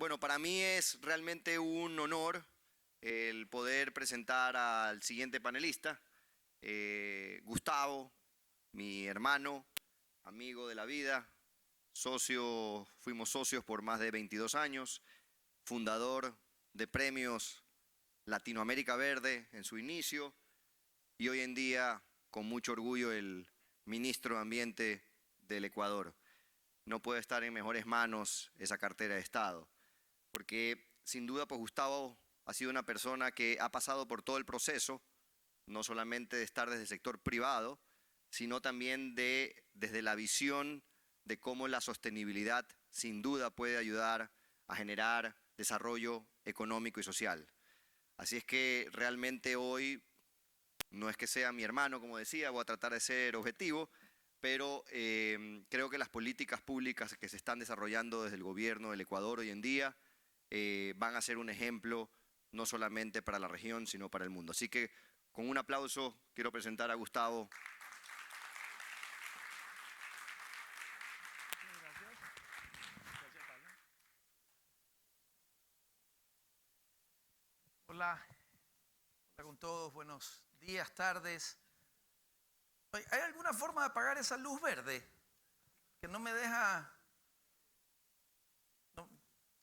Bueno, para mí es realmente un honor el poder presentar al siguiente panelista, Gustavo, mi hermano, amigo de la vida, fuimos socios por más de 22 años, fundador de Premios Latinoamérica Verde en su inicio y hoy en día, con mucho orgullo, el ministro de Ambiente del Ecuador. No puede estar en mejores manos esa cartera de Estado, porque sin duda pues Gustavo ha sido una persona que ha pasado por todo el proceso, no solamente de estar desde el sector privado, sino también desde la visión de cómo la sostenibilidad sin duda puede ayudar a generar desarrollo económico y social. Así es que realmente hoy no es que sea mi hermano, como decía, voy a tratar de ser objetivo, pero creo que las políticas públicas que se están desarrollando desde el gobierno del Ecuador hoy en día van a ser un ejemplo no solamente para la región, sino para el mundo. Así que con un aplauso quiero presentar a Gustavo. Hola, hola con todos, buenos días, tardes. ¿Hay alguna forma de apagar esa luz verde? Que no me deja... No,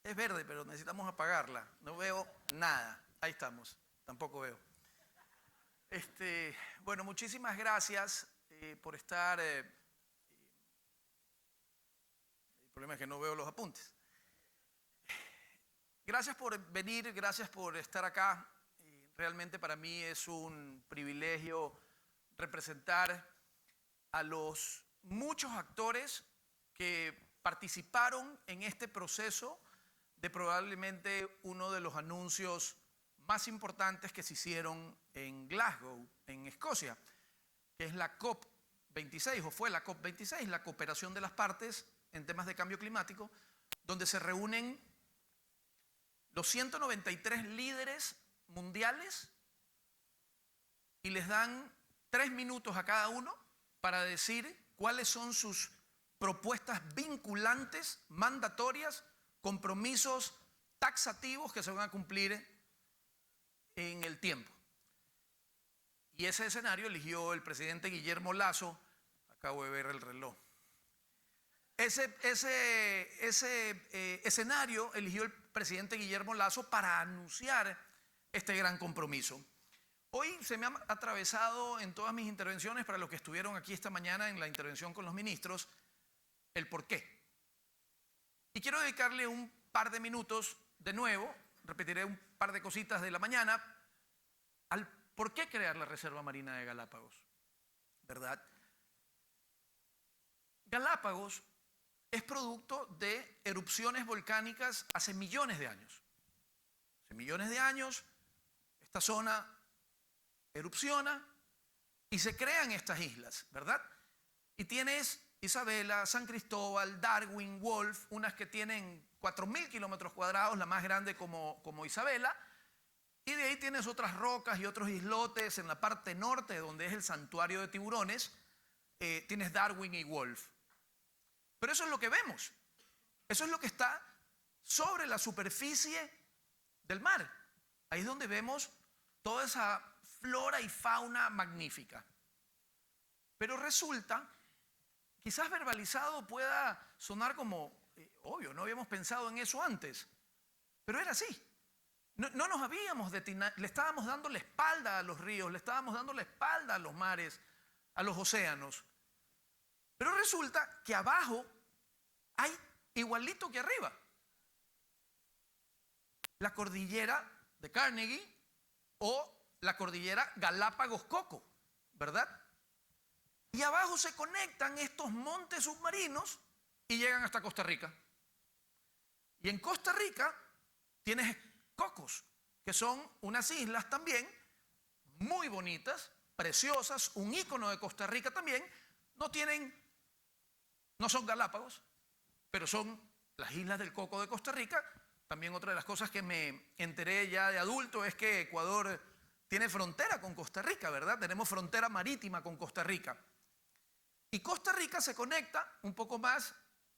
es verde, pero necesitamos apagarla. No veo nada. Ahí estamos, tampoco veo. Bueno, muchísimas gracias por estar... el problema es que no veo los apuntes. Gracias por venir, gracias por estar acá. Realmente para mí es un privilegio representar a los muchos actores que participaron en este proceso de probablemente uno de los anuncios más importantes que se hicieron en Glasgow, en Escocia, que es la COP26, o fue la COP26, la cooperación de las partes en temas de cambio climático, donde se reúnen los 193 líderes mundiales y les dan 3 minutos a cada uno para decir cuáles son sus propuestas vinculantes, mandatorias, compromisos taxativos que se van a cumplir en el tiempo. Y ese escenario eligió el presidente Guillermo Lasso. Acabo de ver el reloj. Ese escenario eligió el presidente Guillermo Lasso para anunciar este gran compromiso. Hoy se me ha atravesado en todas mis intervenciones, para los que estuvieron aquí esta mañana en la intervención con los ministros, el por qué. Y quiero dedicarle un par de minutos de nuevo, repetiré un par de cositas de la mañana, al por qué crear la Reserva Marina de Galápagos, ¿verdad? Galápagos es producto de erupciones volcánicas hace millones de años. Hace millones de años esta zona erupciona y se crean estas islas, ¿verdad? Y tienes Isabela, San Cristóbal, Darwin, Wolf, unas que tienen 4.000 kilómetros cuadrados, la más grande como Isabela, y de ahí tienes otras rocas y otros islotes en la parte norte, donde es el santuario de tiburones, tienes Darwin y Wolf. Pero eso es lo que vemos, eso es lo que está sobre la superficie del mar. Ahí es donde vemos toda esa flora y fauna magnífica. Pero resulta, quizás verbalizado pueda sonar como, obvio, no habíamos pensado en eso antes, pero era así. No nos habíamos detenido, le estábamos dando la espalda a los ríos, le estábamos dando la espalda a los mares, a los océanos. Pero resulta que abajo hay igualito que arriba. La cordillera de Carnegie o la cordillera Galápagos-Coco, ¿verdad? Y abajo se conectan estos montes submarinos y llegan hasta Costa Rica. Y en Costa Rica tienes Cocos, que son unas islas también muy bonitas, preciosas, un ícono de Costa Rica también. No son Galápagos, pero son las islas del Coco de Costa Rica. También otra de las cosas que me enteré ya de adulto es que Ecuador tiene frontera con Costa Rica, ¿verdad? Tenemos frontera marítima con Costa Rica. Y Costa Rica se conecta un poco más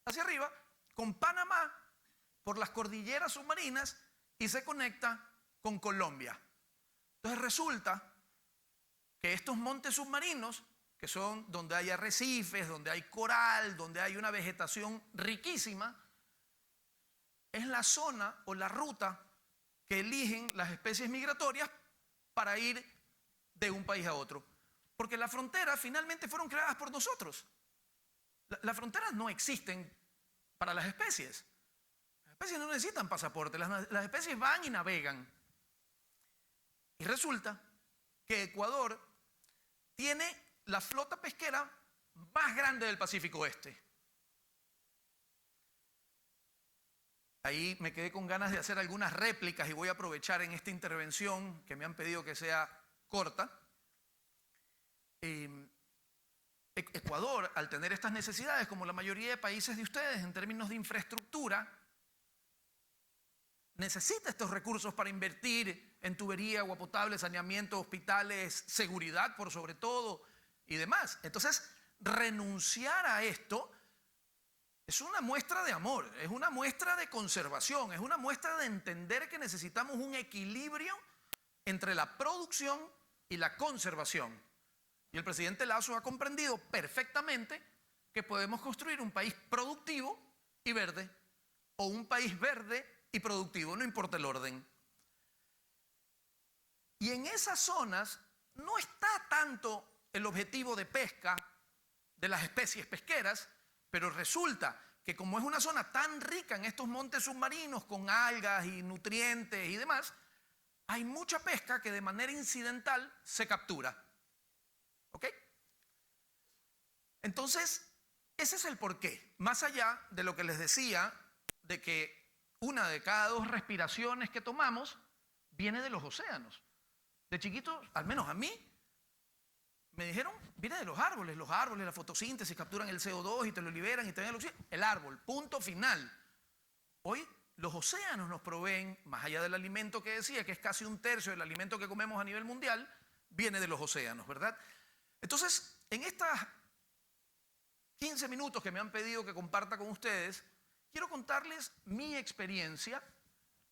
hacia arriba con Panamá por las cordilleras submarinas y se conecta con Colombia. Entonces resulta que estos montes submarinos, que son donde hay arrecifes, donde hay coral, donde hay una vegetación riquísima, es la zona o la ruta que eligen las especies migratorias para ir de un país a otro. Porque las fronteras finalmente fueron creadas por nosotros. Las fronteras no existen para las especies. Las especies no necesitan pasaporte, las especies van y navegan. Y resulta que Ecuador tiene la flota pesquera más grande del Pacífico Oeste. Ahí me quedé con ganas de hacer algunas réplicas y voy a aprovechar en esta intervención que me han pedido que sea corta. Ecuador, al tener estas necesidades, como la mayoría de países de ustedes en términos de infraestructura, necesita estos recursos para invertir en tubería, agua potable, saneamiento, hospitales, seguridad por sobre todo y demás. Entonces, renunciar a esto es una muestra de amor, es una muestra de conservación, es una muestra de entender que necesitamos un equilibrio entre la producción y la conservación. Y el presidente Lasso ha comprendido perfectamente que podemos construir un país productivo y verde, o un país verde y productivo, no importa el orden. Y en esas zonas no está tanto el objetivo de pesca de las especies pesqueras, pero resulta que como es una zona tan rica en estos montes submarinos con algas y nutrientes y demás, hay mucha pesca que de manera incidental se captura. ¿Ok? Entonces, ese es el porqué. Más allá de lo que les decía, de que una de cada 2 respiraciones que tomamos viene de los océanos. De chiquito, al menos a mí, me dijeron, viene de los árboles, la fotosíntesis, capturan el CO2 y te lo liberan y te dan el oxígeno. El árbol, punto final. Hoy los océanos nos proveen, más allá del alimento que decía, que es casi 1/3 del alimento que comemos a nivel mundial, viene de los océanos, ¿verdad? Entonces, en estos 15 minutos que me han pedido que comparta con ustedes, quiero contarles mi experiencia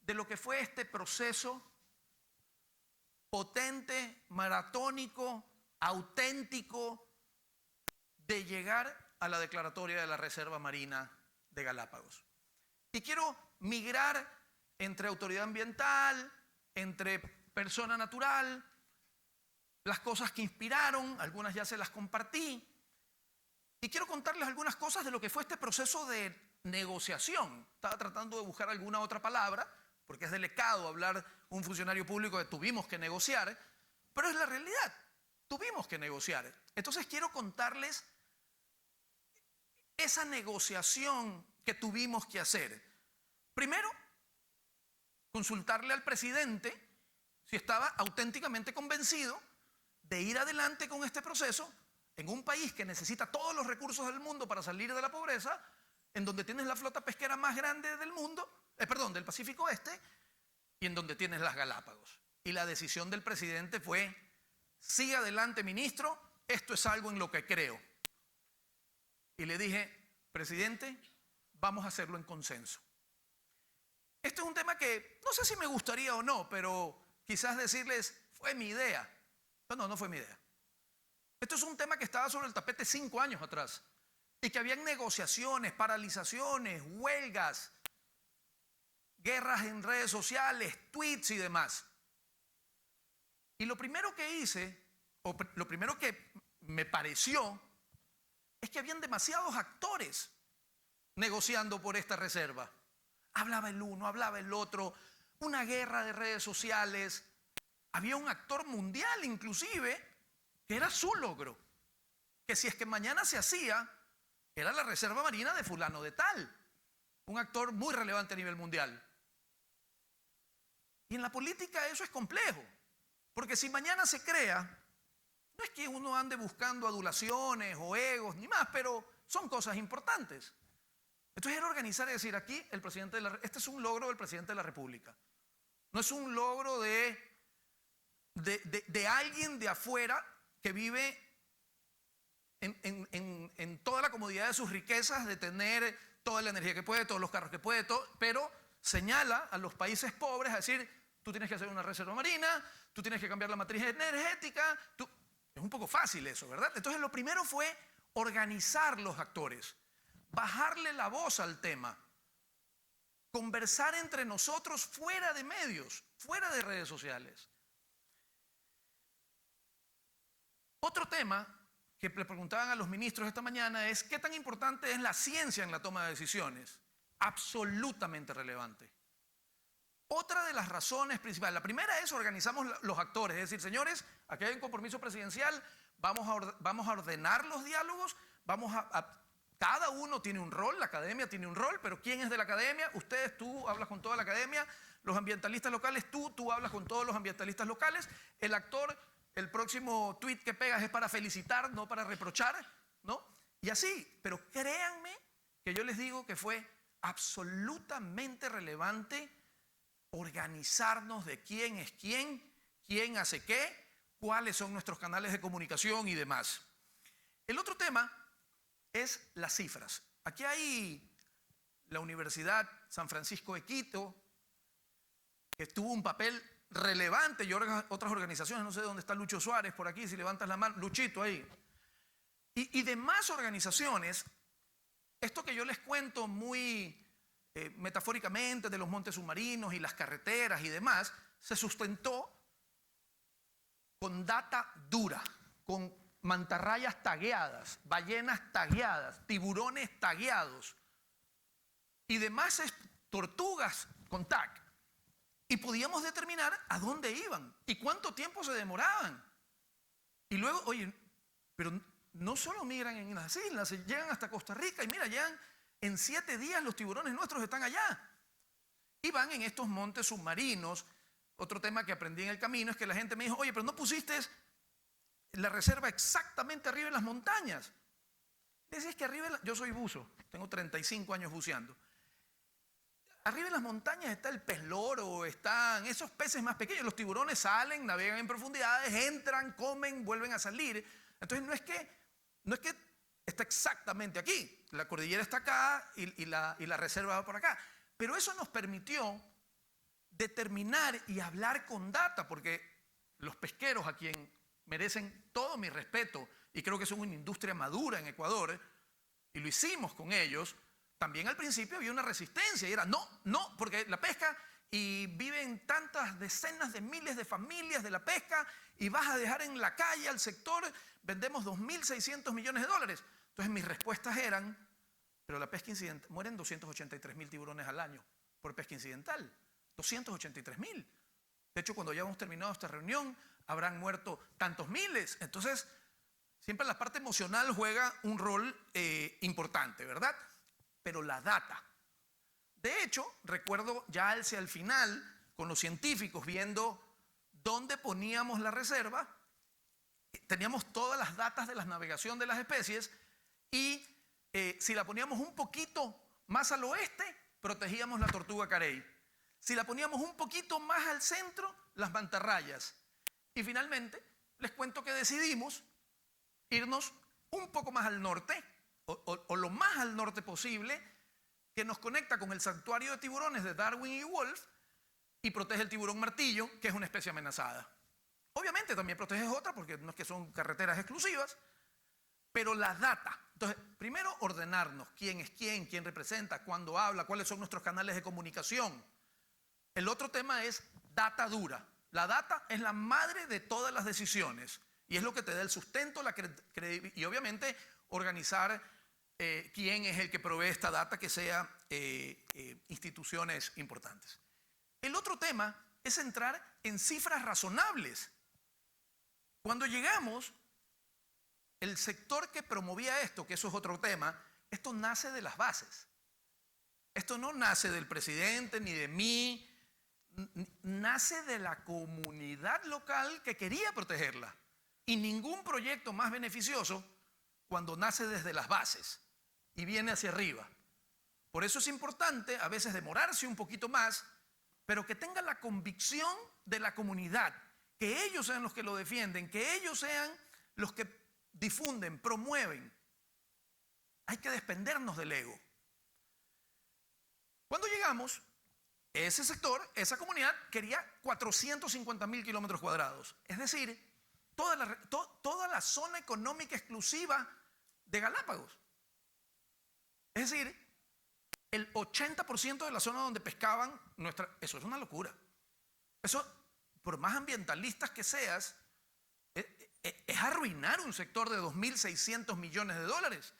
de lo que fue este proceso potente, maratónico, auténtico de llegar a la declaratoria de la Reserva Marina de Galápagos. Y quiero migrar entre autoridad ambiental, entre persona natural, las cosas que inspiraron, algunas ya se las compartí, y quiero contarles algunas cosas de lo que fue este proceso de negociación. Estaba tratando de buscar alguna otra palabra, porque es delicado hablar un funcionario público de tuvimos que negociar, pero es la realidad. Tuvimos que negociar. Entonces quiero contarles esa negociación que tuvimos que hacer. Primero, consultarle al presidente si estaba auténticamente convencido de ir adelante con este proceso en un país que necesita todos los recursos del mundo para salir de la pobreza, en donde tienes la flota pesquera más grande del mundo, del Pacífico Oeste, y en donde tienes las Galápagos. Y la decisión del presidente fue: siga adelante, ministro, esto es algo en lo que creo. Y le dije: presidente, vamos a hacerlo en consenso. Este es un tema que no sé si me gustaría o no, pero quizás decirles, fue mi idea. No fue mi idea. Esto es un tema que estaba sobre el tapete 5 años atrás y que habían negociaciones, paralizaciones, huelgas, guerras en redes sociales, tweets y demás. Y lo primero que hice, o lo primero que me pareció, es que habían demasiados actores negociando por esta reserva. Hablaba el uno, hablaba el otro, una guerra de redes sociales. Había un actor mundial inclusive que era su logro, que si es que mañana se hacía, era la reserva marina de fulano de tal, un actor muy relevante a nivel mundial. Y en la política eso es complejo, porque si mañana se crea, no es que uno ande buscando adulaciones o egos ni más, pero son cosas importantes. Entonces era organizar y decir, aquí el presidente este es un logro del presidente de la República. No es un logro de alguien de afuera que vive en toda la comodidad de sus riquezas, de tener toda la energía que puede, todos los carros que puede, pero señala a los países pobres a decir, tú tienes que hacer una reserva marina, tú tienes que cambiar la matriz energética. Es un poco fácil eso, ¿verdad? Entonces lo primero fue organizar los actores, bajarle la voz al tema, conversar entre nosotros fuera de medios, fuera de redes sociales. Otro tema que le preguntaban a los ministros esta mañana es ¿qué tan importante es la ciencia en la toma de decisiones? Absolutamente relevante. Otra de las razones principales, la primera es organizamos los actores, es decir, señores, aquí hay un compromiso presidencial, vamos a ordenar los diálogos, cada uno tiene un rol, la academia tiene un rol, pero ¿quién es de la academia? Ustedes, tú hablas con toda la academia, los ambientalistas locales, tú hablas con todos los ambientalistas locales, el actor, el próximo tweet que pegas es para felicitar, no para reprochar, ¿no? Y así, pero créanme que yo les digo que fue absolutamente relevante organizarnos de quién es quién hace qué, cuáles son nuestros canales de comunicación y demás. El otro tema es las cifras. Aquí hay la Universidad San Francisco de Quito, que tuvo un papel relevante, y otras organizaciones, no sé dónde está Lucho Suárez, por aquí, si levantas la mano, Luchito ahí. Y demás organizaciones, esto que yo les cuento muy metafóricamente de los montes submarinos y las carreteras y demás, se sustentó con data dura, con mantarrayas tagueadas, ballenas tagueadas, tiburones tagueados y demás tortugas con tag. Y podíamos determinar a dónde iban y cuánto tiempo se demoraban. Y luego, oye, pero no solo migran en las islas, llegan hasta Costa Rica y mira, llegan en 7 días los tiburones nuestros están allá. Y van en estos montes submarinos. Otro tema que aprendí en el camino es que la gente me dijo, oye, pero no pusiste la reserva exactamente arriba en las montañas. Decís que arriba, yo soy buzo, tengo 35 años buceando. Arriba en las montañas está el pez loro, están esos peces más pequeños. Los tiburones salen, navegan en profundidades, entran, comen, vuelven a salir. Entonces no es que está exactamente aquí. La cordillera está acá y la reserva va por acá. Pero eso nos permitió determinar y hablar con data, porque los pesqueros, a quien merecen todo mi respeto, y creo que son una industria madura en Ecuador, y lo hicimos con ellos, también al principio había una resistencia, y era no, porque la pesca, y viven tantas decenas de miles de familias de la pesca, y vas a dejar en la calle al sector, vendemos 2.600 millones de dólares. Entonces mis respuestas eran, pero la pesca incidental, mueren 283.000 tiburones al año por pesca incidental, 283.000. De hecho, cuando ya hemos terminado esta reunión, habrán muerto tantos miles. Entonces, siempre la parte emocional juega un rol importante, ¿verdad? Pero la data. De hecho, recuerdo ya hacia el final, con los científicos viendo dónde poníamos la reserva, teníamos todas las datas de la navegación de las especies y si la poníamos un poquito más al oeste, protegíamos la tortuga carey. Si la poníamos un poquito más al centro, las mantarrayas. Y finalmente, les cuento que decidimos irnos un poco más al norte, o lo más al norte posible, que nos conecta con el santuario de tiburones de Darwin y Wolf y protege el tiburón martillo, que es una especie amenazada. Obviamente también protege otra, porque no es que son carreteras exclusivas, pero la data. Entonces, primero ordenarnos quién es quién representa, cuándo habla, cuáles son nuestros canales de comunicación. El otro tema es data dura. La data es la madre de todas las decisiones y es lo que te da el sustento, y obviamente organizar quién es el que provee esta data, que sea instituciones importantes. El otro tema es entrar en cifras razonables. Cuando llegamos, el sector que promovía esto, que eso es otro tema, esto nace de las bases. Esto no nace del presidente ni de mí, nace de la comunidad local que quería protegerla. Y ningún proyecto más beneficioso cuando nace desde las bases y viene hacia arriba. Por eso es importante a veces demorarse un poquito más, pero que tenga la convicción de la comunidad, que ellos sean los que lo defienden, que ellos sean los que difunden, promueven. Hay que desprendernos del ego. Cuando llegamos, ese sector, esa comunidad quería 450.000 kilómetros cuadrados. Es decir, toda la zona económica exclusiva de Galápagos. Es decir, el 80% de la zona donde pescaban eso es una locura. Eso, por más ambientalistas que seas, es arruinar un sector de 2.600 millones de dólares.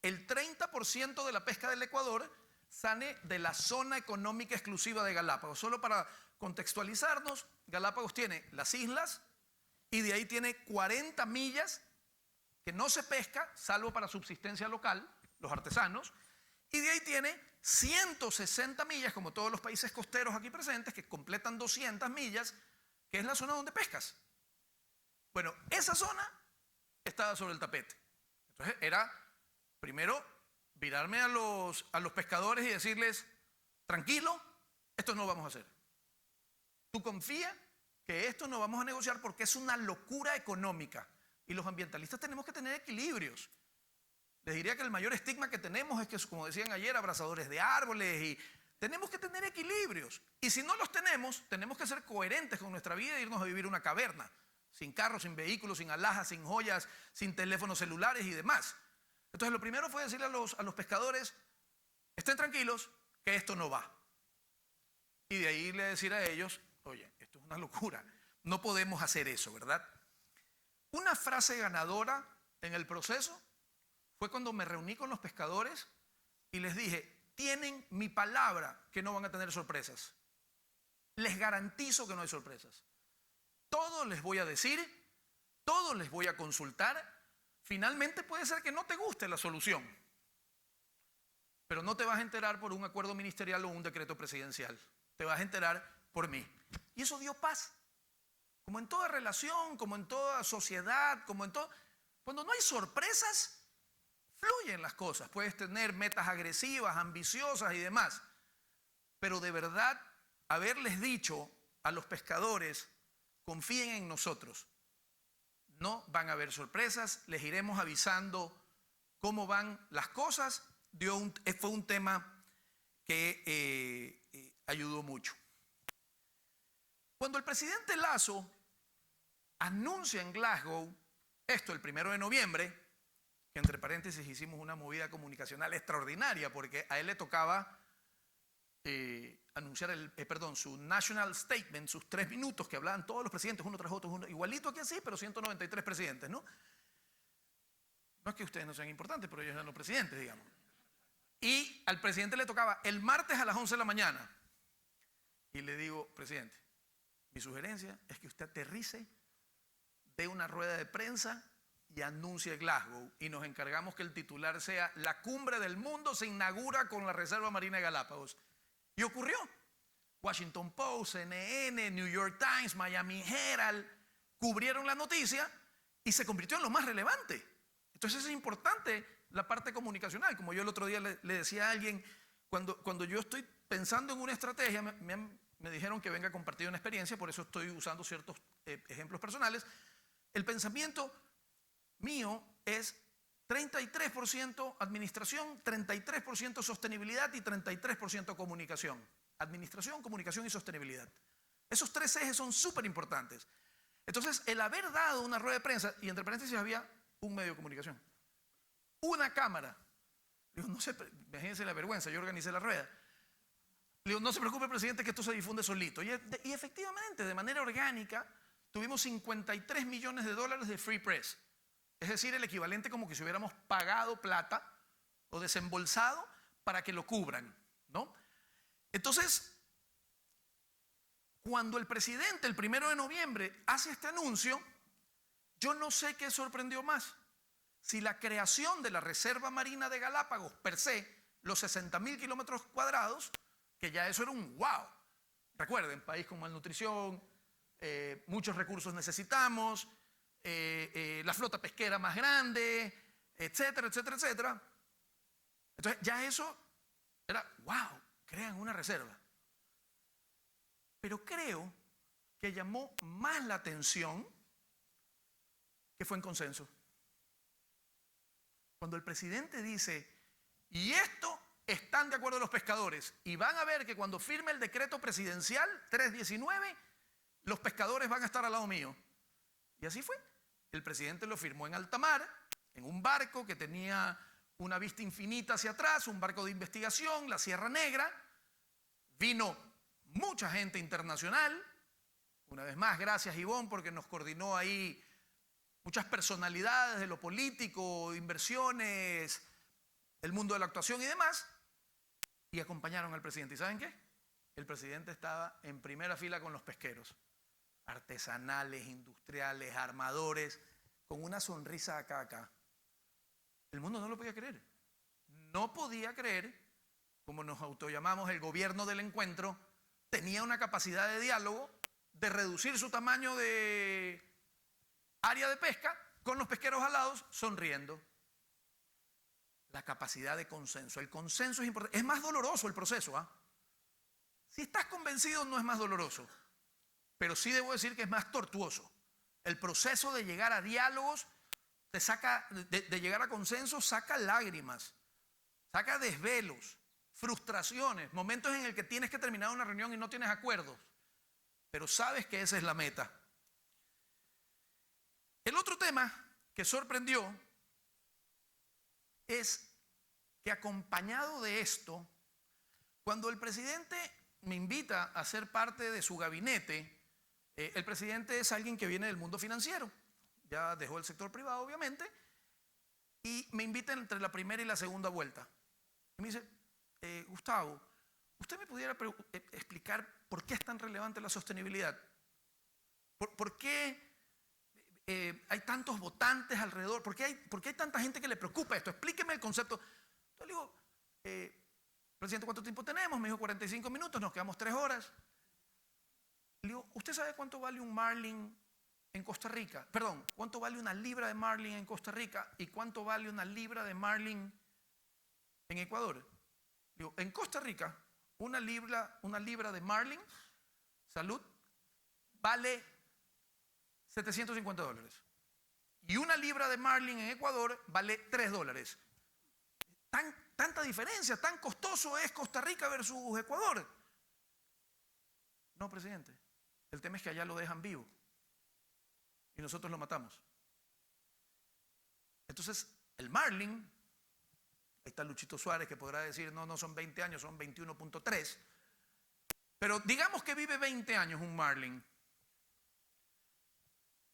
El 30% de la pesca del Ecuador sale de la zona económica exclusiva de Galápagos. Solo para contextualizarnos, Galápagos tiene las islas y de ahí tiene 40 millas que no se pesca, salvo para subsistencia local, los artesanos, y de ahí tiene 160 millas, como todos los países costeros aquí presentes, que completan 200 millas, que es la zona donde pescas. Bueno, esa zona estaba sobre el tapete. Entonces era, primero, virarme a los pescadores y decirles, tranquilo, esto no lo vamos a hacer. Tú confía que esto no vamos a negociar porque es una locura económica. Y los ambientalistas tenemos que tener equilibrios. Les diría que el mayor estigma que tenemos es que, como decían ayer, abrazadores de árboles, y tenemos que tener equilibrios. Y si no los tenemos, tenemos que ser coherentes con nuestra vida e irnos a vivir una caverna, sin carros, sin vehículos, sin alhajas, sin joyas, sin teléfonos celulares y demás. Entonces lo primero fue decirle a los pescadores, estén tranquilos, que esto no va. Y de ahí le decir a ellos, oye, esto es una locura, no podemos hacer eso, ¿verdad? Una frase ganadora en el proceso fue cuando me reuní con los pescadores y les dije, tienen mi palabra que no van a tener sorpresas. Les garantizo que no hay sorpresas. Todo les voy a decir, todo les voy a consultar. Finalmente puede ser que no te guste la solución, pero no te vas a enterar por un acuerdo ministerial o un decreto presidencial. Te vas a enterar por mí. Y eso dio paz. Como en toda relación, como en toda sociedad, como en todo... Cuando no hay sorpresas, fluyen las cosas. Puedes tener metas agresivas, ambiciosas y demás. Pero de verdad, haberles dicho a los pescadores, confíen en nosotros. No van a haber sorpresas, les iremos avisando cómo van las cosas. Fue un tema que ayudó mucho. Cuando el presidente Lasso anuncia en Glasgow, esto el 1 de noviembre, que entre paréntesis hicimos una movida comunicacional extraordinaria porque a él le tocaba anunciar su National Statement, sus 3 minutos que hablaban todos los presidentes uno tras otro, igualito que así, pero 193 presidentes, ¿no? No es que ustedes no sean importantes, pero ellos eran los presidentes, digamos. Y al presidente le tocaba el martes a las 11 de la mañana. Y le digo, presidente, mi sugerencia es que usted aterrice, dé una rueda de prensa y anuncie Glasgow. Y nos encargamos que el titular sea la cumbre del mundo se inaugura con la Reserva Marina de Galápagos. Y ocurrió. Washington Post, CNN, New York Times, Miami Herald cubrieron la noticia y se convirtió en lo más relevante. Entonces es importante la parte comunicacional. Como yo el otro día le decía a alguien, cuando yo estoy pensando en una estrategia, me dijeron que venga a compartir una experiencia, por eso estoy usando ciertos ejemplos personales. El pensamiento mío es 33% administración, 33% sostenibilidad y 33% comunicación. Administración, comunicación y sostenibilidad. Esos 3 ejes son súper importantes. Entonces, el haber dado una rueda de prensa, y entre paréntesis había un medio de comunicación, una cámara. Digo, no sé, imagínense la vergüenza, yo organicé la rueda. Digo, no se preocupe, presidente, que esto se difunde solito. Y efectivamente, de manera orgánica, tuvimos 53 millones de dólares de free press. Es decir, el equivalente como que si hubiéramos pagado plata o desembolsado para que lo cubran, ¿no? Entonces, cuando el presidente, el 1 de noviembre, hace este anuncio, yo no sé qué sorprendió más. Si la creación de la Reserva Marina de Galápagos, per se, los 60.000 kilómetros cuadrados, que ya eso era un wow. Recuerden, país con malnutrición, muchos recursos necesitamos, la flota pesquera más grande, etcétera, etcétera, etcétera. Entonces ya eso era, wow, crean una reserva. Pero creo que llamó más la atención que fue en consenso. Cuando el presidente dice, y esto están de acuerdo los pescadores y van a ver que cuando firme el decreto presidencial 319, los pescadores van a estar al lado mío. Y así fue. El presidente lo firmó en alta mar, en un barco que tenía una vista infinita hacia atrás, un barco de investigación, la Sierra Negra. Vino mucha gente internacional. Una vez más, gracias Ivonne, porque nos coordinó ahí muchas personalidades de lo político, inversiones, el mundo de la actuación y demás, y acompañaron al presidente. ¿Y saben qué? El presidente estaba en primera fila con los pesqueros, artesanales, industriales, armadores, con una sonrisa acá. El mundo no lo podía creer. No podía creer, como nos autollamamos el gobierno del encuentro, tenía una capacidad de diálogo, de reducir su tamaño de área de pesca, con los pesqueros alados, sonriendo. La capacidad de consenso. El consenso es importante. Es más doloroso el proceso, ¿ah? Si estás convencido, no es más doloroso. Pero sí debo decir que es más tortuoso. El proceso de llegar a diálogos, te saca, de llegar a consenso, saca lágrimas, saca desvelos, frustraciones, momentos en el que tienes que terminar una reunión y no tienes acuerdos. Pero sabes que esa es la meta. El otro tema que sorprendió es que acompañado de esto, cuando el presidente me invita a ser parte de su gabinete, el presidente es alguien que viene del mundo financiero, ya dejó el sector privado obviamente, y me invita entre la primera y la segunda vuelta. Y me dice, Gustavo, ¿usted me pudiera explicar por qué es tan relevante la sostenibilidad? ¿Por qué hay tantos votantes alrededor? ¿Por qué hay tanta gente que le preocupa esto? Explíqueme el concepto. Entonces le digo, presidente, ¿cuánto tiempo tenemos? Me dijo 45 minutos, nos quedamos 3 horas. Le digo, ¿usted sabe cuánto vale un marlin en Costa Rica? Perdón, ¿cuánto vale una libra de marlin en Costa Rica y cuánto vale una libra de marlin en Ecuador? Le digo, en Costa Rica, una libra de marlin, salud, vale $750. Y una libra de marlin en Ecuador vale $3. Tanta diferencia, tan costoso es Costa Rica versus Ecuador. No, presidente, el tema es que allá lo dejan vivo y nosotros lo matamos. Entonces, el marlin, ahí está Luchito Suárez que podrá decir, no son 20 años, son 21.3, pero digamos que vive 20 años un marlin.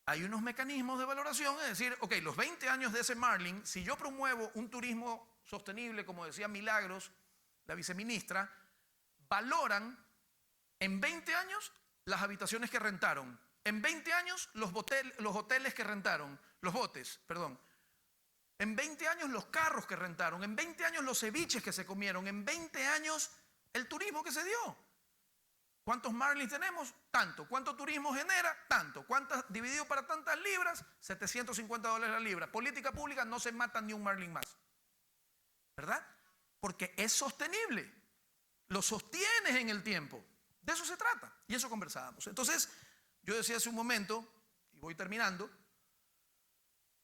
Hay unos mecanismos de valoración, es decir, ok, los 20 años de ese marlin, si yo promuevo un turismo sostenible, como decía Milagros, la viceministra, valoran en 20 años las habitaciones que rentaron, en 20 años los hoteles que rentaron, los botes, perdón, en 20 años los carros que rentaron, en 20 años los ceviches que se comieron, en 20 años el turismo que se dio. ¿Cuántos marlins tenemos? Tanto. ¿Cuánto turismo genera? Tanto. ¿Cuántas dividido para tantas libras? $750 la libra. Política pública, no se mata ni un marlin más. ¿Verdad? Porque es sostenible. Lo sostienes en el tiempo. De eso se trata. Y eso conversábamos. Entonces, yo decía hace un momento, y voy terminando,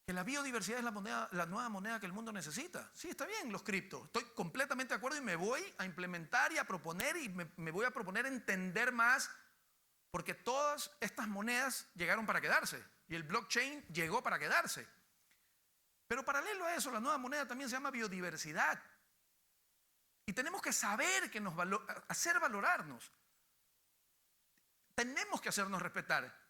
que la biodiversidad es la nueva moneda que el mundo necesita. Sí, está bien, los criptos. Estoy completamente de acuerdo y me voy a implementar y a proponer y me voy a proponer entender más, porque todas estas monedas llegaron para quedarse y el blockchain llegó para quedarse. Pero paralelo a eso, la nueva moneda también se llama biodiversidad. Y tenemos que saber que hacer valorarnos. Tenemos que hacernos respetar.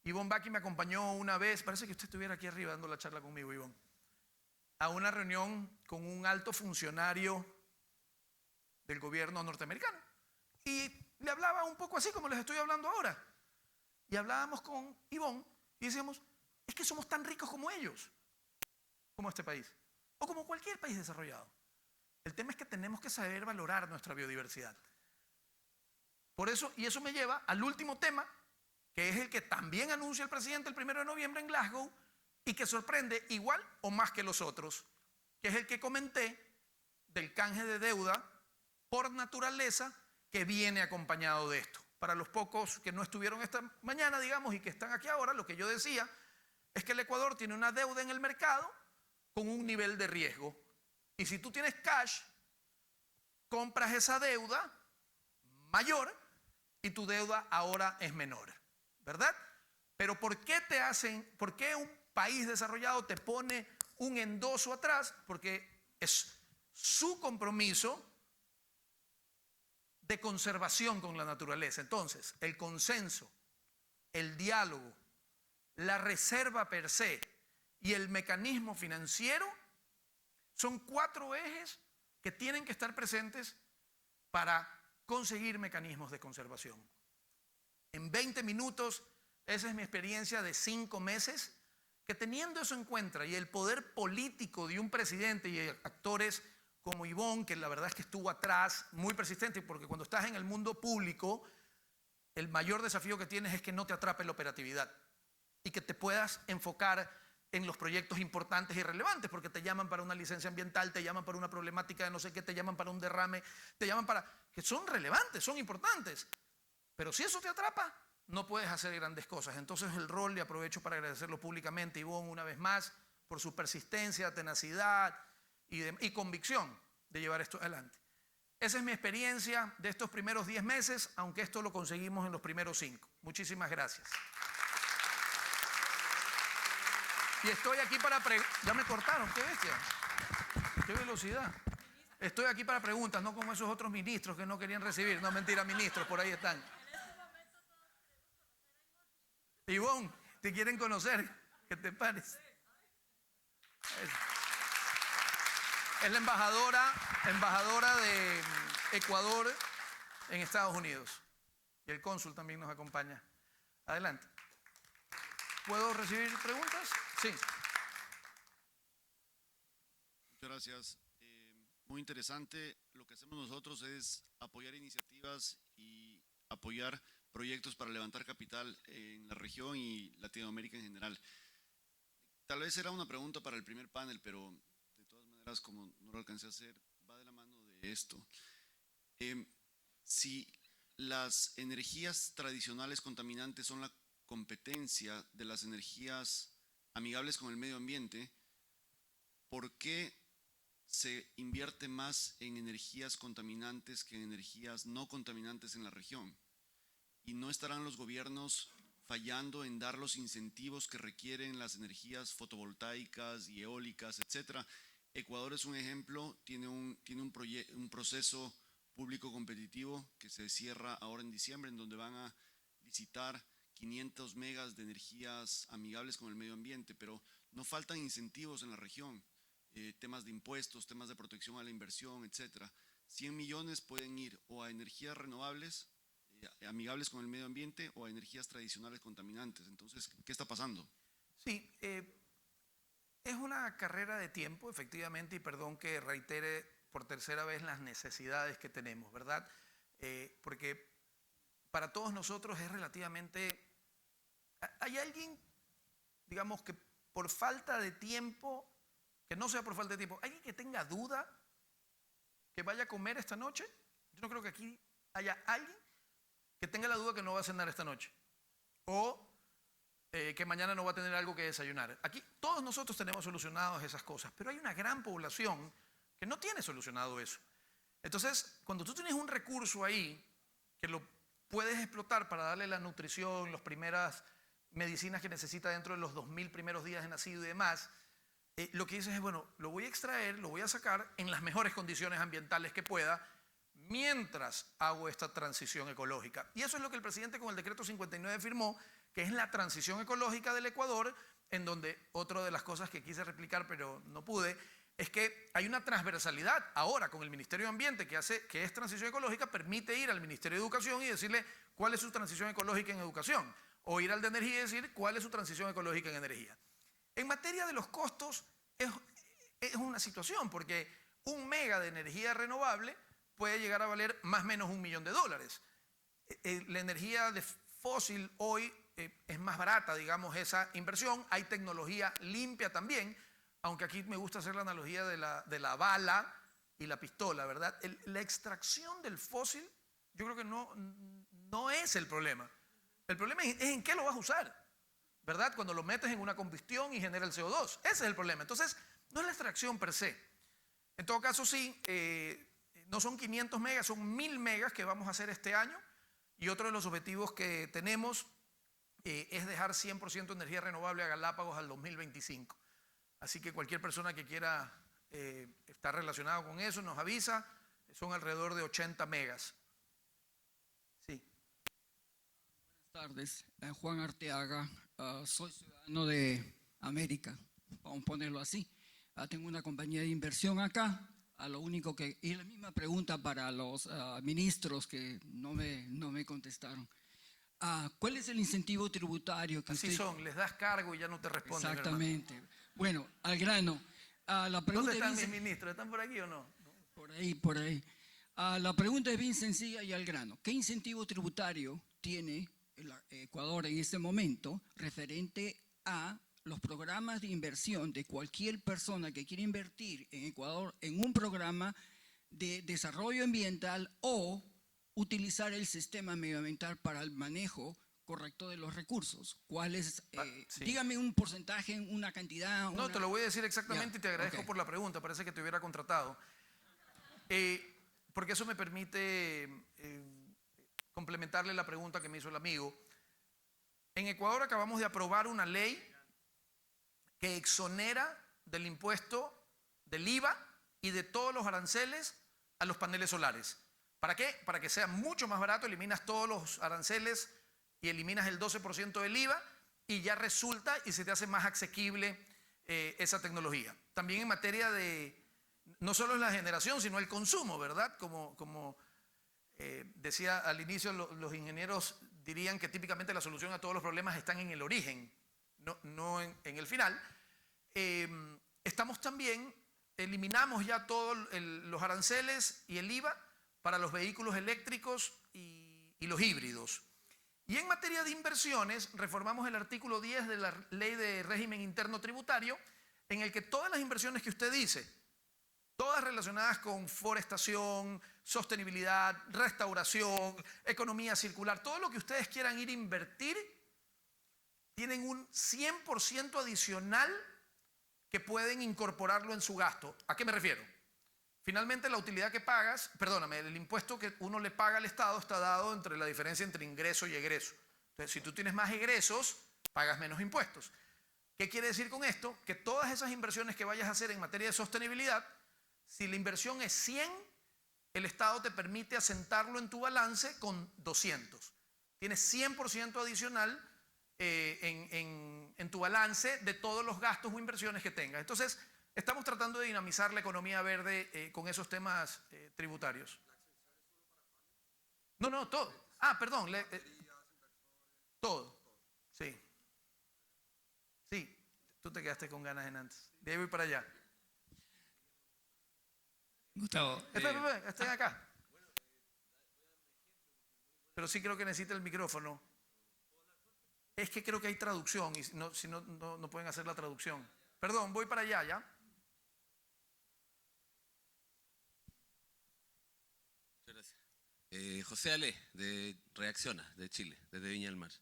Ivonne Baki me acompañó una vez, parece que usted estuviera aquí arriba dando la charla conmigo, Ivonne, a una reunión con un alto funcionario del gobierno norteamericano. Y le hablaba un poco así como les estoy hablando ahora. Y hablábamos con Ivonne y decíamos, es que somos tan ricos como ellos, como este país, o como cualquier país desarrollado. El tema es que tenemos que saber valorar nuestra biodiversidad. Por eso, y eso me lleva al último tema, que es el que también anuncia el presidente el 1 de noviembre en Glasgow y que sorprende igual o más que los otros, que es el que comenté del canje de deuda por naturaleza que viene acompañado de esto. Para los pocos que no estuvieron esta mañana, digamos, y que están aquí ahora, lo que yo decía es que el Ecuador tiene una deuda en el mercado con un nivel de riesgo. Y si tú tienes cash compras esa deuda mayor y tu deuda ahora es menor, ¿verdad? Pero por qué un país desarrollado te pone un endoso atrás? Porque es su compromiso de conservación con la naturaleza. Entonces, el consenso, el diálogo, la reserva per se y el mecanismo financiero son 4 ejes que tienen que estar presentes para conseguir mecanismos de conservación. En 20 minutos, esa es mi experiencia de 5 meses, que teniendo eso en cuenta y el poder político de un presidente y actores como Ivonne, que la verdad es que estuvo atrás, muy persistente, porque cuando estás en el mundo público, el mayor desafío que tienes es que no te atrape la operatividad y que te puedas enfocar en los proyectos importantes y relevantes, porque te llaman para una licencia ambiental, te llaman para una problemática de no sé qué, te llaman para un derrame, te llaman para... que son relevantes, son importantes. Pero si eso te atrapa, no puedes hacer grandes cosas. Entonces el rol, y aprovecho para agradecerlo públicamente, Ivonne, una vez más, por su persistencia, tenacidad y convicción de llevar esto adelante. Esa es mi experiencia de estos primeros 10 meses, aunque esto lo conseguimos en los primeros 5. Muchísimas gracias. Y estoy aquí para... Ya me cortaron, qué bestia. Qué velocidad. Estoy aquí para preguntas, no como esos otros ministros que no querían recibir. No, mentira, ministros, por ahí están. Ivonne, ¿te quieren conocer? ¿Qué te parece? Es la embajadora de Ecuador en Estados Unidos. Y el cónsul también nos acompaña. Adelante. ¿Puedo recibir preguntas? Sí. Muchas gracias. Muy interesante. Lo que hacemos nosotros es apoyar iniciativas y apoyar proyectos para levantar capital en la región y Latinoamérica en general. Tal vez era una pregunta para el primer panel, pero de todas maneras, como no lo alcancé a hacer, va de la mano de esto. Si las energías tradicionales contaminantes son la competencia de las energías amigables con el medio ambiente, ¿por qué se invierte más en energías contaminantes que en energías no contaminantes en la región? ¿Y no estarán los gobiernos fallando en dar los incentivos que requieren las energías fotovoltaicas y eólicas, etcétera? Ecuador es un ejemplo, tiene un proceso público competitivo que se cierra ahora en diciembre, en donde van a licitar 500 megas de energías amigables con el medio ambiente, pero no faltan incentivos en la región, temas de impuestos, temas de protección a la inversión, etcétera. 100 millones pueden ir o a energías renovables, amigables con el medio ambiente, o a energías tradicionales contaminantes. Entonces, ¿qué está pasando? Sí, es una carrera de tiempo, efectivamente, y perdón que reitere por tercera vez las necesidades que tenemos, ¿verdad? Porque para todos nosotros es relativamente... ¿Hay alguien, digamos, que por falta de tiempo, que no sea por falta de tiempo, alguien que tenga duda que vaya a comer esta noche? Yo no creo que aquí haya alguien que tenga la duda que no va a cenar esta noche o que mañana no va a tener algo que desayunar. Aquí todos nosotros tenemos solucionadas esas cosas, pero hay una gran población que no tiene solucionado eso. Entonces, cuando tú tienes un recurso ahí que lo puedes explotar para darle la nutrición, las primeras medicinas que necesita dentro de los 2000 primeros días de nacido y demás, lo que dices es, bueno, lo voy a extraer, lo voy a sacar en las mejores condiciones ambientales que pueda, mientras hago esta transición ecológica. Y eso es lo que el presidente con el decreto 59 firmó, que es la transición ecológica del Ecuador, en donde otra de las cosas que quise replicar pero no pude, es que hay una transversalidad ahora con el Ministerio de Ambiente que es transición ecológica, permite ir al Ministerio de Educación y decirle cuál es su transición ecológica en educación, o ir al de Energía y decir cuál es su transición ecológica en energía. En materia de los costos es una situación, porque 1 mega de energía renovable puede llegar a valer más o menos $1 millón. La energía de fósil hoy es más barata, digamos, esa inversión. Hay tecnología limpia también, aunque aquí me gusta hacer la analogía de la bala y la pistola, ¿verdad? La extracción del fósil yo creo que no es el problema. El problema es en qué lo vas a usar, ¿verdad? Cuando lo metes en una combustión y genera el CO2. Ese es el problema. Entonces, no es la extracción per se. En todo caso, sí, no son 500 megas, son 1000 megas que vamos a hacer este año. Y otro de los objetivos que tenemos es dejar 100% energía renovable a Galápagos al 2025. Así que cualquier persona que quiera estar relacionado con eso nos avisa. Son alrededor de 80 megas. Sí. Buenas tardes, Juan Arteaga. Soy ciudadano de América, vamos a ponerlo así. Tengo una compañía de inversión acá. Lo único que, y la misma pregunta para los ministros que no me contestaron. ¿Cuál es el incentivo tributario que Así usted... son, les das cargo y ya no te responden. Exactamente. Bueno, al grano. La pregunta ¿Dónde están es mis ministros? ¿Están por aquí o no? Por ahí, por ahí. La pregunta es bien sencilla y al grano. ¿Qué incentivo tributario tiene el Ecuador en este momento referente a los programas de inversión de cualquier persona que quiera invertir en Ecuador en un programa de desarrollo ambiental o utilizar el sistema medioambiental para el manejo correcto de los recursos? ¿Cuál es? Sí. Dígame un porcentaje, una cantidad. No, te lo voy a decir exactamente Ya, y te agradezco ok. por la pregunta. Parece que te hubiera contratado. Porque eso me permite complementarle la pregunta que me hizo el amigo. En Ecuador acabamos de aprobar una ley que exonera del impuesto del IVA y de todos los aranceles a los paneles solares. ¿Para qué? Para que sea mucho más barato, eliminas todos los aranceles y eliminas el 12% del IVA y ya resulta y se te hace más asequible esa tecnología. También en materia de, no solo la generación, sino el consumo, ¿verdad? Como decía al inicio, los ingenieros dirían que típicamente la solución a todos los problemas están en el origen, no en el final. Estamos también, eliminamos ya todos los aranceles y el IVA para los vehículos eléctricos y los híbridos. Y en materia de inversiones, reformamos el artículo 10 de la Ley de Régimen Interno Tributario, en el que todas las inversiones que usted dice, todas relacionadas con forestación, sostenibilidad, restauración, economía circular, todo lo que ustedes quieran ir a invertir, tienen un 100% adicional que pueden incorporarlo en su gasto. ¿A qué me refiero? Finalmente, la utilidad que pagas, perdóname, el impuesto que uno le paga al Estado está dado entre la diferencia entre ingreso y egreso. Entonces, si tú tienes más egresos, pagas menos impuestos. ¿Qué quiere decir con esto? Que todas esas inversiones que vayas a hacer en materia de sostenibilidad, si la inversión es 100, el Estado te permite asentarlo en tu balance con 200. Tienes 100% adicional en tu balance de todos los gastos o inversiones que tengas. Entonces, estamos tratando de dinamizar la economía verde con esos temas tributarios. No, todo. Perdón. Todo. Sí. Sí, tú te quedaste con ganas en antes. De ahí voy para allá. Gustavo. Espera, estoy acá. Pero sí creo que necesita el micrófono. Es que creo que hay traducción y si no pueden hacer la traducción. Perdón, voy para allá, ¿ya? Muchas gracias. José Ale, de Reacciona, de Chile, desde Viña del Mar.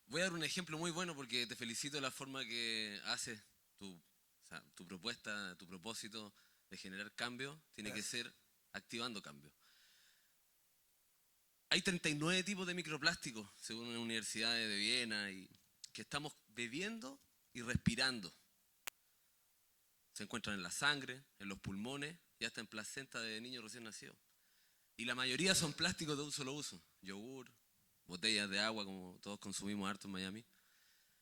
Voy a dar un ejemplo muy bueno porque te felicito de la forma que haces tu propuesta, tu propósito de generar cambio, tiene que ser activando cambio. Hay 39 tipos de microplásticos, según una universidad de Viena, y que estamos bebiendo y respirando. Se encuentran en la sangre, en los pulmones y hasta en placenta de niños recién nacidos. Y la mayoría son plásticos de un solo uso. Yogur, botellas de agua, como todos consumimos harto en Miami.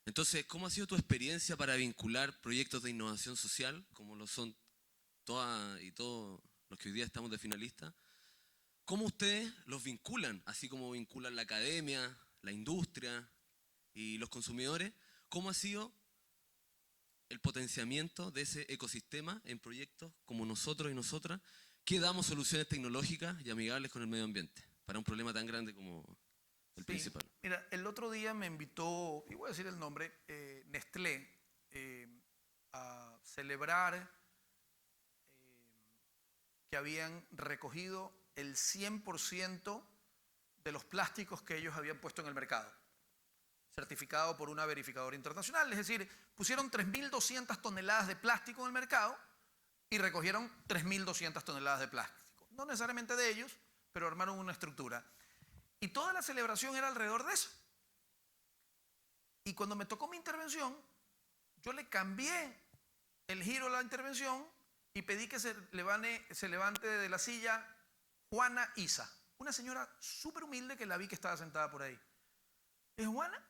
Entonces, ¿cómo ha sido tu experiencia para vincular proyectos de innovación social, como lo son todas y todos los que hoy día estamos de finalistas? ¿Cómo ustedes los vinculan, así como vinculan la academia, la industria y los consumidores? ¿Cómo ha sido el potenciamiento de ese ecosistema en proyectos como nosotros y nosotras, que damos soluciones tecnológicas y amigables con el medio ambiente para un problema tan grande como el principal? Mira, el otro día me invitó, y voy a decir el nombre, Nestlé, a celebrar que habían recogido el 100% de los plásticos que ellos habían puesto en el mercado, certificado por una verificadora internacional. Es decir, pusieron 3.200 toneladas de plástico en el mercado y recogieron 3.200 toneladas de plástico. No necesariamente de ellos, pero armaron una estructura. Y toda la celebración era alrededor de eso. Y cuando me tocó mi intervención, yo le cambié el giro a la intervención y pedí que se levante de la silla Juana Isa, una señora súper humilde que la vi que estaba sentada por ahí. ¿Es Juana?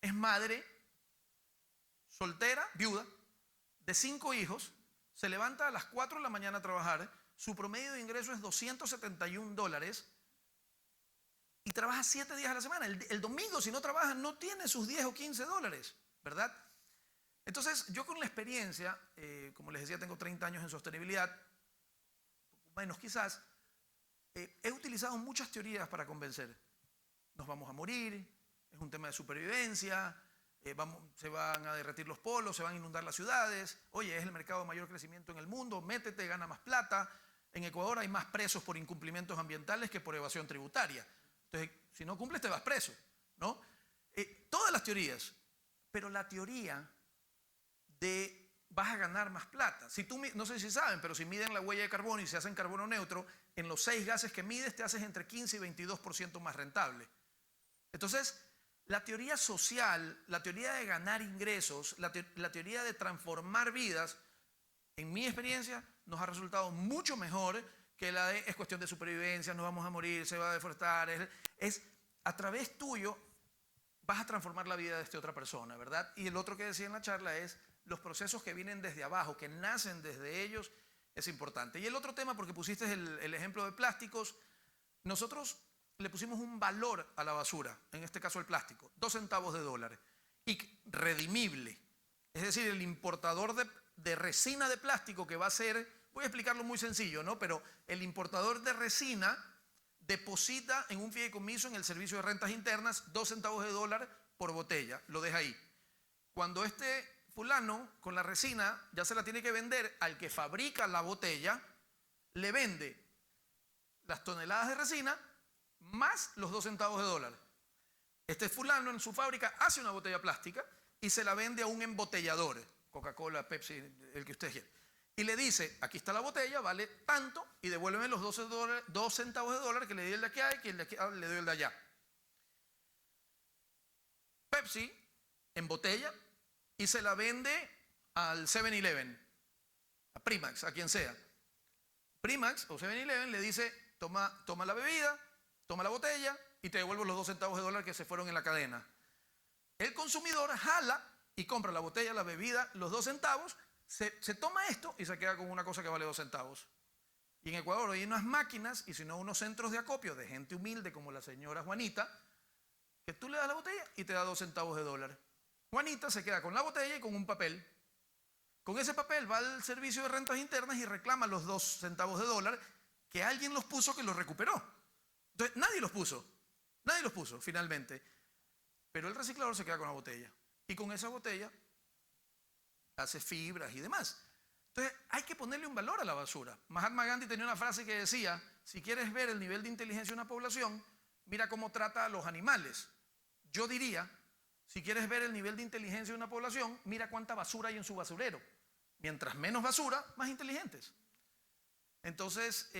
Es madre, soltera, viuda, de 5 hijos, se levanta a las 4 de la mañana a trabajar, su promedio de ingreso es $271 y trabaja 7 días a la semana. El domingo, si no trabaja, no tiene sus 10 o 15 dólares, ¿verdad? Entonces, yo con la experiencia, como les decía, tengo 30 años en sostenibilidad, menos quizás, he utilizado muchas teorías para convencer. Nos vamos a morir, es un tema de supervivencia, se van a derretir los polos, se van a inundar las ciudades, oye, es el mercado de mayor crecimiento en el mundo, métete, gana más plata. En Ecuador hay más presos por incumplimientos ambientales que por evasión tributaria. Entonces, si no cumples, te vas preso, ¿no? Todas las teorías, pero la teoría de vas a ganar más plata. Si tú, no sé si saben, pero si miden la huella de carbono y se hacen carbono neutro, en los 6 gases que mides te haces entre 15 y 22% más rentable. Entonces, la teoría social, la teoría de ganar ingresos, la teoría de transformar vidas, en mi experiencia, nos ha resultado mucho mejor que la de es cuestión de supervivencia, nos vamos a morir, se va a deforestar. Es a través tuyo vas a transformar la vida de esta otra persona, ¿verdad? Y el otro que decía en la charla es los procesos que vienen desde abajo, que nacen desde ellos, es importante. Y el otro tema, porque pusiste el ejemplo de plásticos, nosotros le pusimos un valor a la basura, en este caso el plástico, 2 centavos de dólar, y redimible. Es decir, el importador de resina de plástico que va a ser, voy a explicarlo muy sencillo, ¿no? Pero el importador de resina deposita en un fideicomiso en el servicio de rentas internas 2 centavos de dólar por botella, lo deja ahí. Cuando este fulano con la resina ya se la tiene que vender al que fabrica la botella, le vende las toneladas de resina más los 2 centavos de dólar. Este fulano en su fábrica hace una botella plástica y se la vende a un embotellador, Coca-Cola, Pepsi, el que usted quiera. Y le dice, aquí está la botella, vale tanto, y devuélveme los 2 centavos de dólar que le di el de aquí y que el de aquí le doy el de allá. Pepsi embotella y se la vende al 7-Eleven, a Primax, a quien sea. Primax o 7-Eleven le dice, toma la bebida, toma la botella y te devuelvo los 2 centavos de dólar que se fueron en la cadena. El consumidor jala y compra la botella, la bebida, los 2 centavos, se toma esto y se queda con una cosa que vale 2 centavos. Y en Ecuador hay unas máquinas y si no unos centros de acopio de gente humilde como la señora Juanita, que tú le das la botella y te da 2 centavos de dólar. Juanita se queda con la botella y con un papel. Con ese papel va al servicio de rentas internas y reclama los 2 centavos de dólar que alguien los puso que los recuperó. Entonces nadie los puso finalmente. Pero el reciclador se queda con la botella. Y con esa botella hace fibras y demás. Entonces hay que ponerle un valor a la basura. Mahatma Gandhi tenía una frase que decía, si quieres ver el nivel de inteligencia de una población, mira cómo trata a los animales. Yo diría, si quieres ver el nivel de inteligencia de una población, mira cuánta basura hay en su basurero. Mientras menos basura, más inteligentes. Entonces,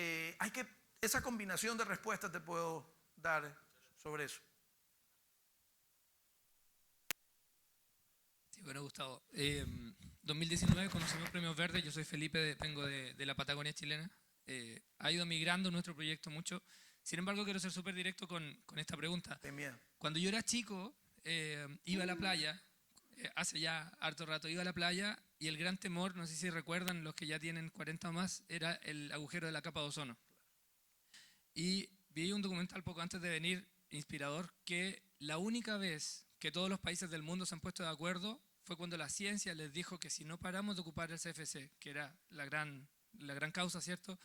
esa combinación de respuestas te puedo dar sobre eso. Sí, bueno, Gustavo. 2019 conocimos Premios Verdes. Yo soy Felipe, vengo de la Patagonia chilena. Ha ido migrando nuestro proyecto mucho. Sin embargo, quiero ser súper directo con esta pregunta. Cuando yo era chico, iba a la playa, hace ya harto rato, iba a la playa y el gran temor, no sé si recuerdan los que ya tienen 40 o más, era el agujero de la capa de ozono. Y vi un documental poco antes de venir, inspirador, que la única vez que todos los países del mundo se han puesto de acuerdo fue cuando la ciencia les dijo que si no paramos de ocupar el CFC, que era la gran causa, ¿cierto?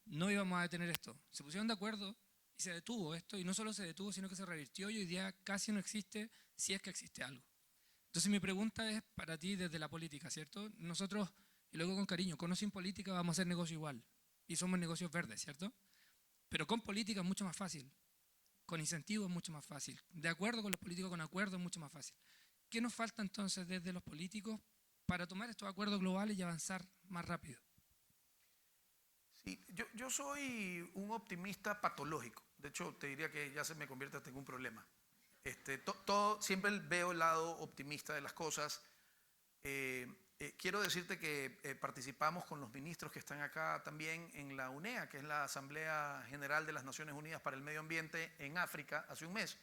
No íbamos a detener esto. Se pusieron de acuerdo y se detuvo esto, y no solo se detuvo, sino que se revirtió y hoy día casi no existe, si es que existe algo. Entonces mi pregunta es para ti desde la política, ¿cierto? Nosotros, y luego con cariño, con o sin política vamos a hacer negocio igual, y somos negocios verdes, ¿cierto? Pero con política es mucho más fácil, con incentivos es mucho más fácil, de acuerdo con los políticos, con acuerdo es mucho más fácil. ¿Qué nos falta entonces desde los políticos para tomar estos acuerdos globales y avanzar más rápido? Sí, yo soy un optimista patológico. De hecho, te diría que ya se me convierte hasta en un problema. Siempre veo el lado optimista de las cosas. Quiero decirte que participamos con los ministros que están acá también en la UNEA, que es la Asamblea General de las Naciones Unidas para el Medio Ambiente en África, hace un mes.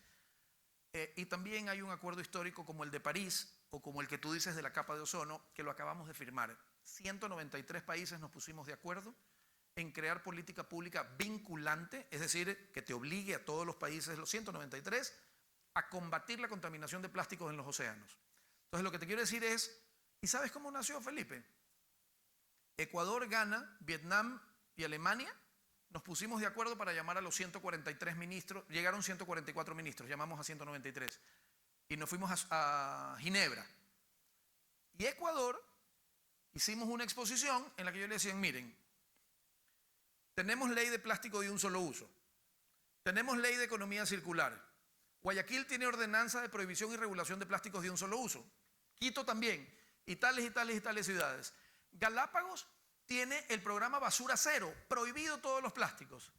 Y también hay un acuerdo histórico como el de París o como el que tú dices de la capa de ozono, que lo acabamos de firmar. 193 países nos pusimos de acuerdo en crear política pública vinculante, es decir, que te obligue a todos los países, los 193, a combatir la contaminación de plásticos en los océanos. Entonces, lo que te quiero decir es, ¿y sabes cómo nació, Felipe? Ecuador, Ghana, Vietnam y Alemania nos pusimos de acuerdo para llamar a los 143 ministros, llegaron 144 ministros, llamamos a 193, y nos fuimos a Ginebra. Y Ecuador, hicimos una exposición en la que yo le decía, miren, tenemos ley de plástico de un solo uso, tenemos ley de economía circular, Guayaquil tiene ordenanza de prohibición y regulación de plásticos de un solo uso, Quito también, y tales y tales y tales ciudades. Galápagos tiene el programa Basura Cero, prohibido todos los plásticos.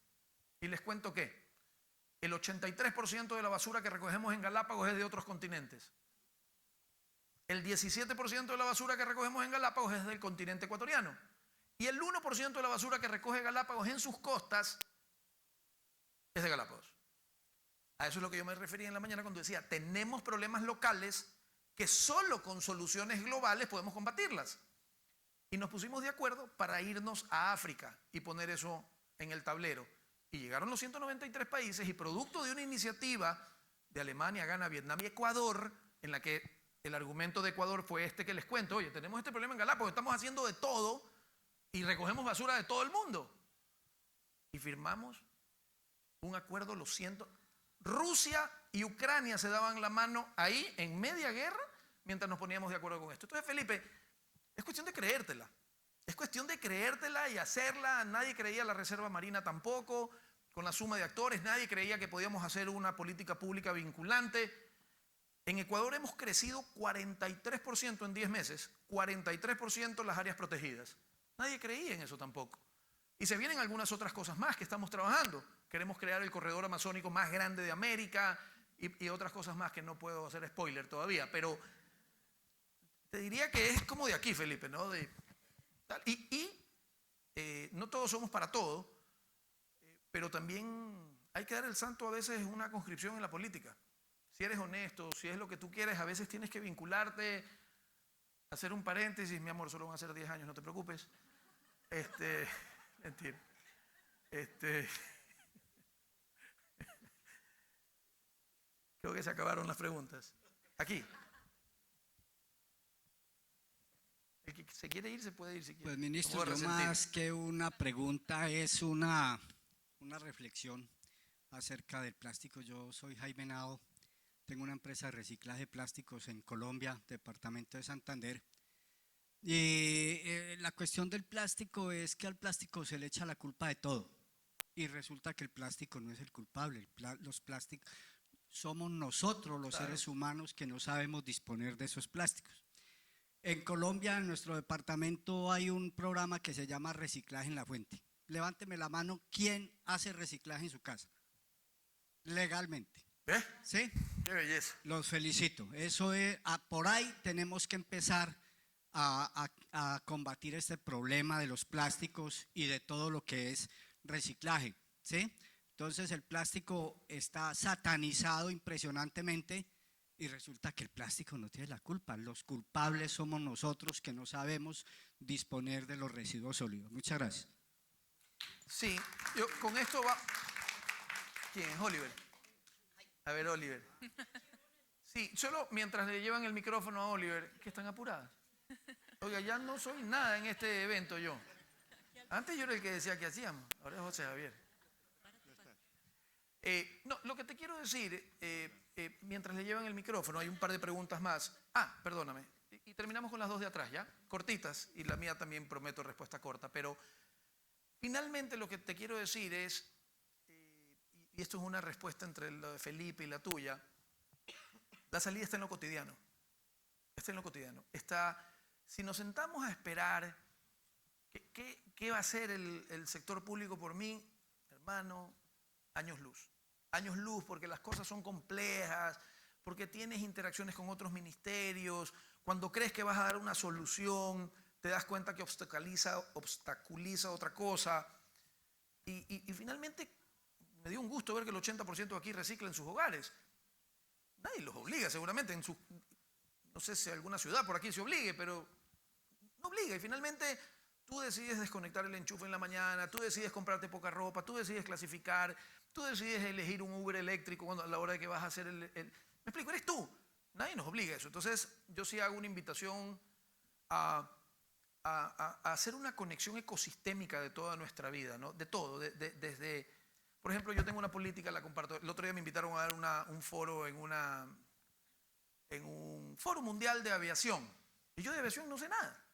Y les cuento que el 83% de la basura que recogemos en Galápagos es de otros continentes. El 17% de la basura que recogemos en Galápagos es del continente ecuatoriano. Y el 1% de la basura que recoge Galápagos en sus costas es de Galápagos. A eso es lo que yo me refería en la mañana cuando decía, tenemos problemas locales que solo con soluciones globales podemos combatirlas. Y nos pusimos de acuerdo para irnos a África y poner eso en el tablero. Y llegaron los 193 países y producto de una iniciativa de Alemania, Ghana, Vietnam y Ecuador, en la que el argumento de Ecuador fue este que les cuento, oye, tenemos este problema en Galápagos, estamos haciendo de todo y recogemos basura de todo el mundo. Y firmamos un acuerdo, lo siento. Rusia y Ucrania se daban la mano ahí en media guerra mientras nos poníamos de acuerdo con esto. Entonces, Felipe, es cuestión de creértela. Es cuestión de creértela y hacerla. Nadie creía la Reserva Marina tampoco, con la suma de actores. Nadie creía que podíamos hacer una política pública vinculante. En Ecuador hemos crecido 43% en 10 meses, 43% las áreas protegidas. Nadie creía en eso tampoco. Y se vienen algunas otras cosas más que estamos trabajando. Queremos crear el corredor amazónico más grande de América y otras cosas más que no puedo hacer spoiler todavía, pero te diría que es como de aquí, Felipe, ¿no? No todos somos para todo, pero también hay que dar el santo a veces una conscripción en la política. Si eres honesto, si es lo que tú quieres, a veces tienes que vincularte, hacer un paréntesis, mi amor, solo van a ser 10 años, no te preocupes. Mentira. Creo que se acabaron las preguntas. Aquí. El que se quiere ir, se puede ir si quiere. Pues ministro, yo más que una pregunta es una reflexión acerca del plástico. Yo soy Jaime Nao, tengo una empresa de reciclaje de plásticos en Colombia, departamento de Santander. Y la cuestión del plástico es que al plástico se le echa la culpa de todo. Y resulta que el plástico no es el culpable. Los plásticos somos nosotros, los seres humanos, que no sabemos disponer de esos plásticos. En Colombia, en nuestro departamento, hay un programa que se llama Reciclaje en la Fuente. Levánteme la mano, ¿quién hace reciclaje en su casa? Legalmente. ¿Eh? ¿Sí? ¡Qué belleza! Los felicito. Eso es, por ahí tenemos que empezar a combatir este problema de los plásticos y de todo lo que es reciclaje, ¿sí? Entonces el plástico está satanizado impresionantemente y resulta que el plástico no tiene la culpa. Los culpables somos nosotros que no sabemos disponer de los residuos sólidos. Muchas gracias. Sí, yo con esto va... ¿Quién es? Oliver. A ver, Oliver. Sí, solo mientras le llevan el micrófono a Oliver, que están apuradas. Oiga, ya no soy nada en este evento yo. Antes yo era el que decía que hacíamos, ahora es José Javier. No, lo que te quiero decir, mientras le llevan el micrófono, hay un par de preguntas más. Perdóname. Y terminamos con las dos de atrás, ¿ya? Cortitas, y la mía también prometo respuesta corta, pero finalmente lo que te quiero decir es, y esto es una respuesta entre lo de Felipe y la tuya, la salida está en lo cotidiano. Está en lo cotidiano. si nos sentamos a esperar qué va a hacer el sector público por mí, hermano, años luz. Años luz, porque las cosas son complejas, porque tienes interacciones con otros ministerios. Cuando crees que vas a dar una solución, te das cuenta que obstaculiza otra cosa. Y finalmente me dio un gusto ver que el 80% de aquí recicla en sus hogares. Nadie los obliga, seguramente. No sé si alguna ciudad por aquí se obligue, pero no obliga. Y finalmente tú decides desconectar el enchufe en la mañana, tú decides comprarte poca ropa, tú decides clasificar, tú decides elegir un Uber eléctrico a la hora de que vas a hacer ¿Me explico? Eres tú. Nadie nos obliga a eso. Entonces yo sí hago una invitación a hacer una conexión ecosistémica de toda nuestra vida, ¿no? De todo, desde... Por ejemplo, yo tengo una política, la comparto. El otro día me invitaron a dar un foro en un foro mundial de aviación. Y yo de aviación no sé nada.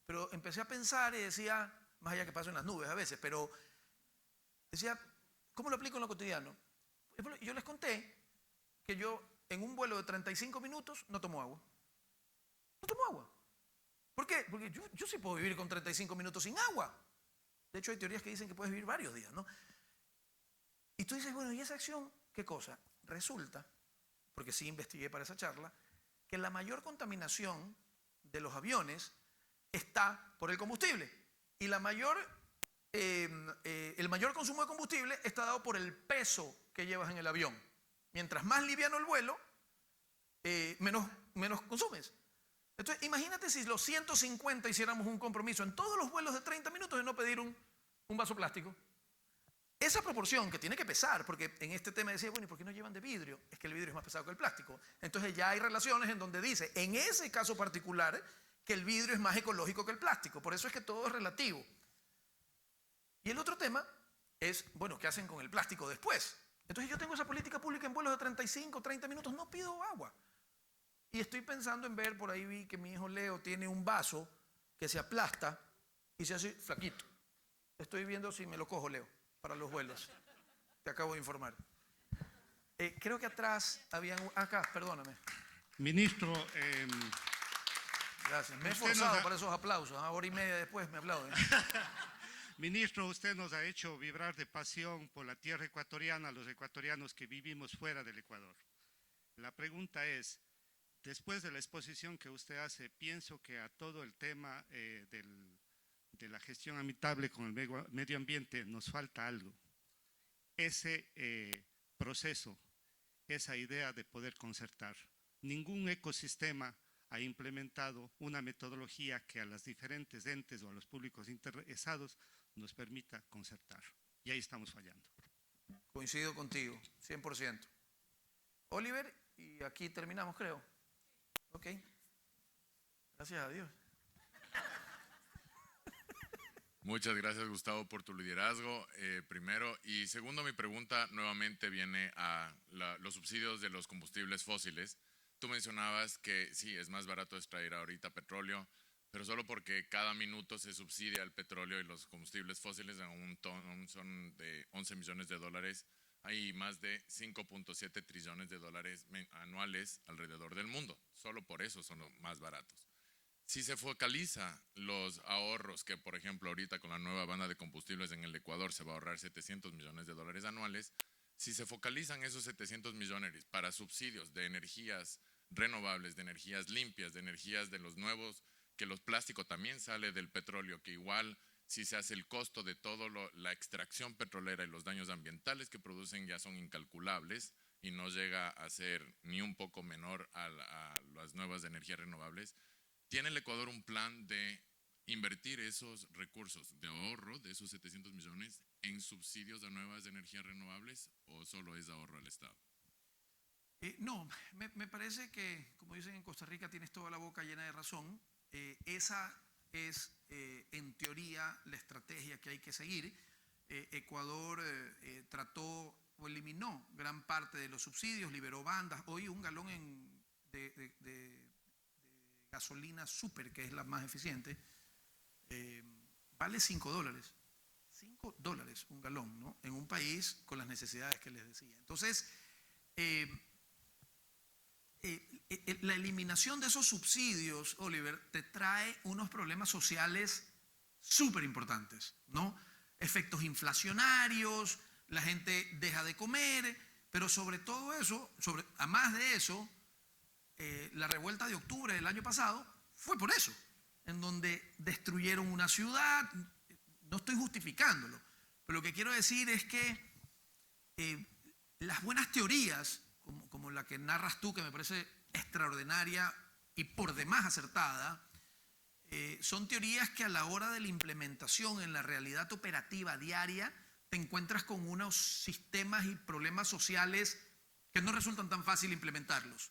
Pero empecé a pensar y decía, más allá que paso en las nubes a veces, pero decía, ¿cómo lo aplico en lo cotidiano? Yo les conté que yo en un vuelo de 35 minutos no tomo agua. No tomo agua. ¿Por qué? Porque yo sí puedo vivir con 35 minutos sin agua. De hecho, hay teorías que dicen que puedes vivir varios días, ¿no? Y tú dices, bueno, ¿y esa acción qué cosa? Resulta, porque sí investigué para esa charla, que la mayor contaminación de los aviones está por el combustible. Y el mayor consumo de combustible está dado por el peso que llevas en el avión. Mientras más liviano el vuelo, menos consumes. Entonces, imagínate si los 150 hiciéramos un compromiso en todos los vuelos de 30 minutos de no pedir un vaso plástico. Esa proporción que tiene que pesar, porque en este tema decía, bueno, ¿y por qué no llevan de vidrio? Es que el vidrio es más pesado que el plástico. Entonces ya hay relaciones en donde dice, en ese caso particular, que el vidrio es más ecológico que el plástico. Por eso es que todo es relativo. Y el otro tema es, bueno, ¿qué hacen con el plástico después? Entonces yo tengo esa política pública en vuelos de 35, 30 minutos, no pido agua. Y estoy pensando en ver, por ahí vi que mi hijo Leo tiene un vaso que se aplasta y se hace flaquito. Estoy viendo si me lo cojo, Leo, para los vuelos. Te acabo de informar. Creo que atrás había... Acá, perdóname. Ministro, Gracias. Me he usted esforzado nos ha- para esos aplausos. Una hora y media después me aplauden. ministro, usted nos ha hecho vibrar de pasión por la tierra ecuatoriana, los ecuatorianos que vivimos fuera del Ecuador. La pregunta es, después de la exposición que usted hace, pienso que a todo el tema de la gestión amigable con el medio ambiente nos falta algo. Ese proceso, esa idea de poder concertar. Ningún ecosistema ha implementado una metodología que a los diferentes entes o a los públicos interesados nos permita concertar. Y ahí estamos fallando. Coincido contigo, 100%. Oliver, y aquí terminamos, creo. Ok. Gracias a Dios. Muchas gracias, Gustavo, por tu liderazgo, primero. Y segundo, mi pregunta nuevamente viene a los subsidios de los combustibles fósiles. Tú mencionabas que sí, es más barato extraer ahorita petróleo, pero solo porque cada minuto se subsidia el petróleo y los combustibles fósiles son de 11 millones de dólares. Hay más de 5.7 trillones de dólares anuales alrededor del mundo. Solo por eso son los más baratos. Si se focaliza los ahorros que, por ejemplo, ahorita con la nueva banda de combustibles en el Ecuador se va a ahorrar 700 millones de dólares anuales, si se focalizan esos 700 millones para subsidios de energías renovables, de energías limpias, de energías de los nuevos, que los plásticos también sale del petróleo, que igual si se hace el costo de toda la extracción petrolera y los daños ambientales que producen ya son incalculables y no llega a ser ni un poco menor a las nuevas energías renovables. ¿Tiene el Ecuador un plan de invertir esos recursos de ahorro de esos 700 millones en subsidios a nuevas energías renovables o solo es ahorro al Estado? No, me parece que, como dicen en Costa Rica, tienes toda la boca llena de razón. Esa es, en teoría, la estrategia que hay que seguir. Ecuador trató o eliminó gran parte de los subsidios, liberó bandas. Hoy un galón de gasolina super, que es la más eficiente, vale $5. $5 un galón, ¿no? En un país con las necesidades que les decía. Entonces, la eliminación de esos subsidios, Oliver, te trae unos problemas sociales súper importantes, ¿no? Efectos inflacionarios, la gente deja de comer, pero sobre todo eso, además de eso, la revuelta de octubre del año pasado fue por eso, en donde destruyeron una ciudad. No estoy justificándolo, pero lo que quiero decir es que las buenas teorías, como la que narras tú, que me parece extraordinaria y por demás acertada, son teorías que a la hora de la implementación en la realidad operativa diaria te encuentras con unos sistemas y problemas sociales que no resultan tan fácil implementarlos.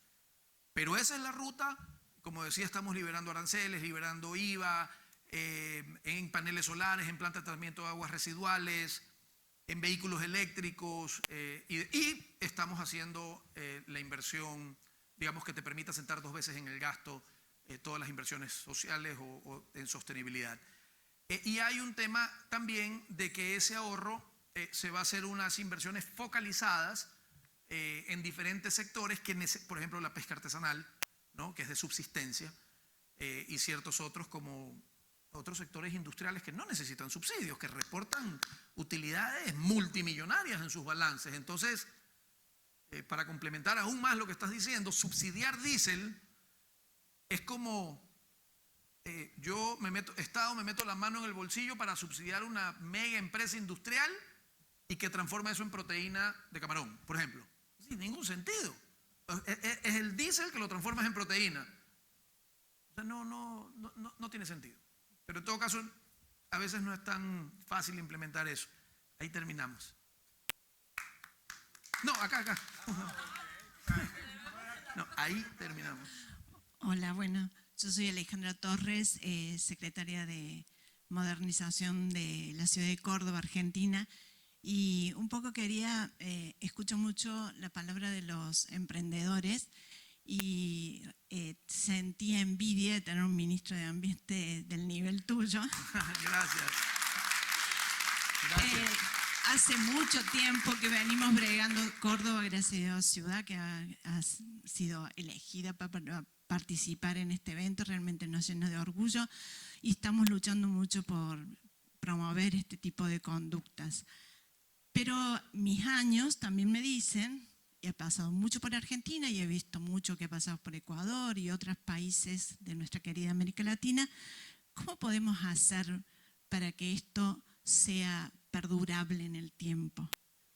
Pero esa es la ruta. Como decía, estamos liberando aranceles, liberando IVA, en paneles solares, en plantas de tratamiento de aguas residuales, en vehículos eléctricos, y estamos haciendo la inversión, digamos, que te permita sentar 2 veces en el gasto todas las inversiones sociales o en sostenibilidad. Y hay un tema también de que ese ahorro se va a hacer unas inversiones focalizadas en diferentes sectores, por ejemplo, la pesca artesanal, ¿no?, que es de subsistencia, y ciertos otros como otros sectores industriales que no necesitan subsidios, que reportan utilidades multimillonarias en sus balances. Entonces, para complementar aún más lo que estás diciendo, subsidiar diésel es como Estado me meto la mano en el bolsillo para subsidiar una mega empresa industrial y que transforma eso en proteína de camarón, por ejemplo. Sin ningún sentido. Es el diésel que lo transformas en proteína. O sea, no tiene sentido. Pero en todo caso, a veces no es tan fácil implementar eso. Ahí terminamos. No, acá. No, ahí terminamos. Hola, bueno, yo soy Alejandra Torres, secretaria de Modernización de la ciudad de Córdoba, Argentina. Y un poco escucho mucho la palabra de los emprendedores y sentí envidia de tener un ministro de Ambiente del nivel tuyo. Gracias. Hace mucho tiempo que venimos bregando Córdoba, gracias a Dios, ciudad que ha sido elegida para participar en este evento, realmente nos llena de orgullo y estamos luchando mucho por promover este tipo de conductas. Pero mis años también me dicen, y he pasado mucho por Argentina y he visto mucho que ha pasado por Ecuador y otros países de nuestra querida América Latina, ¿cómo podemos hacer para que esto sea perdurable en el tiempo?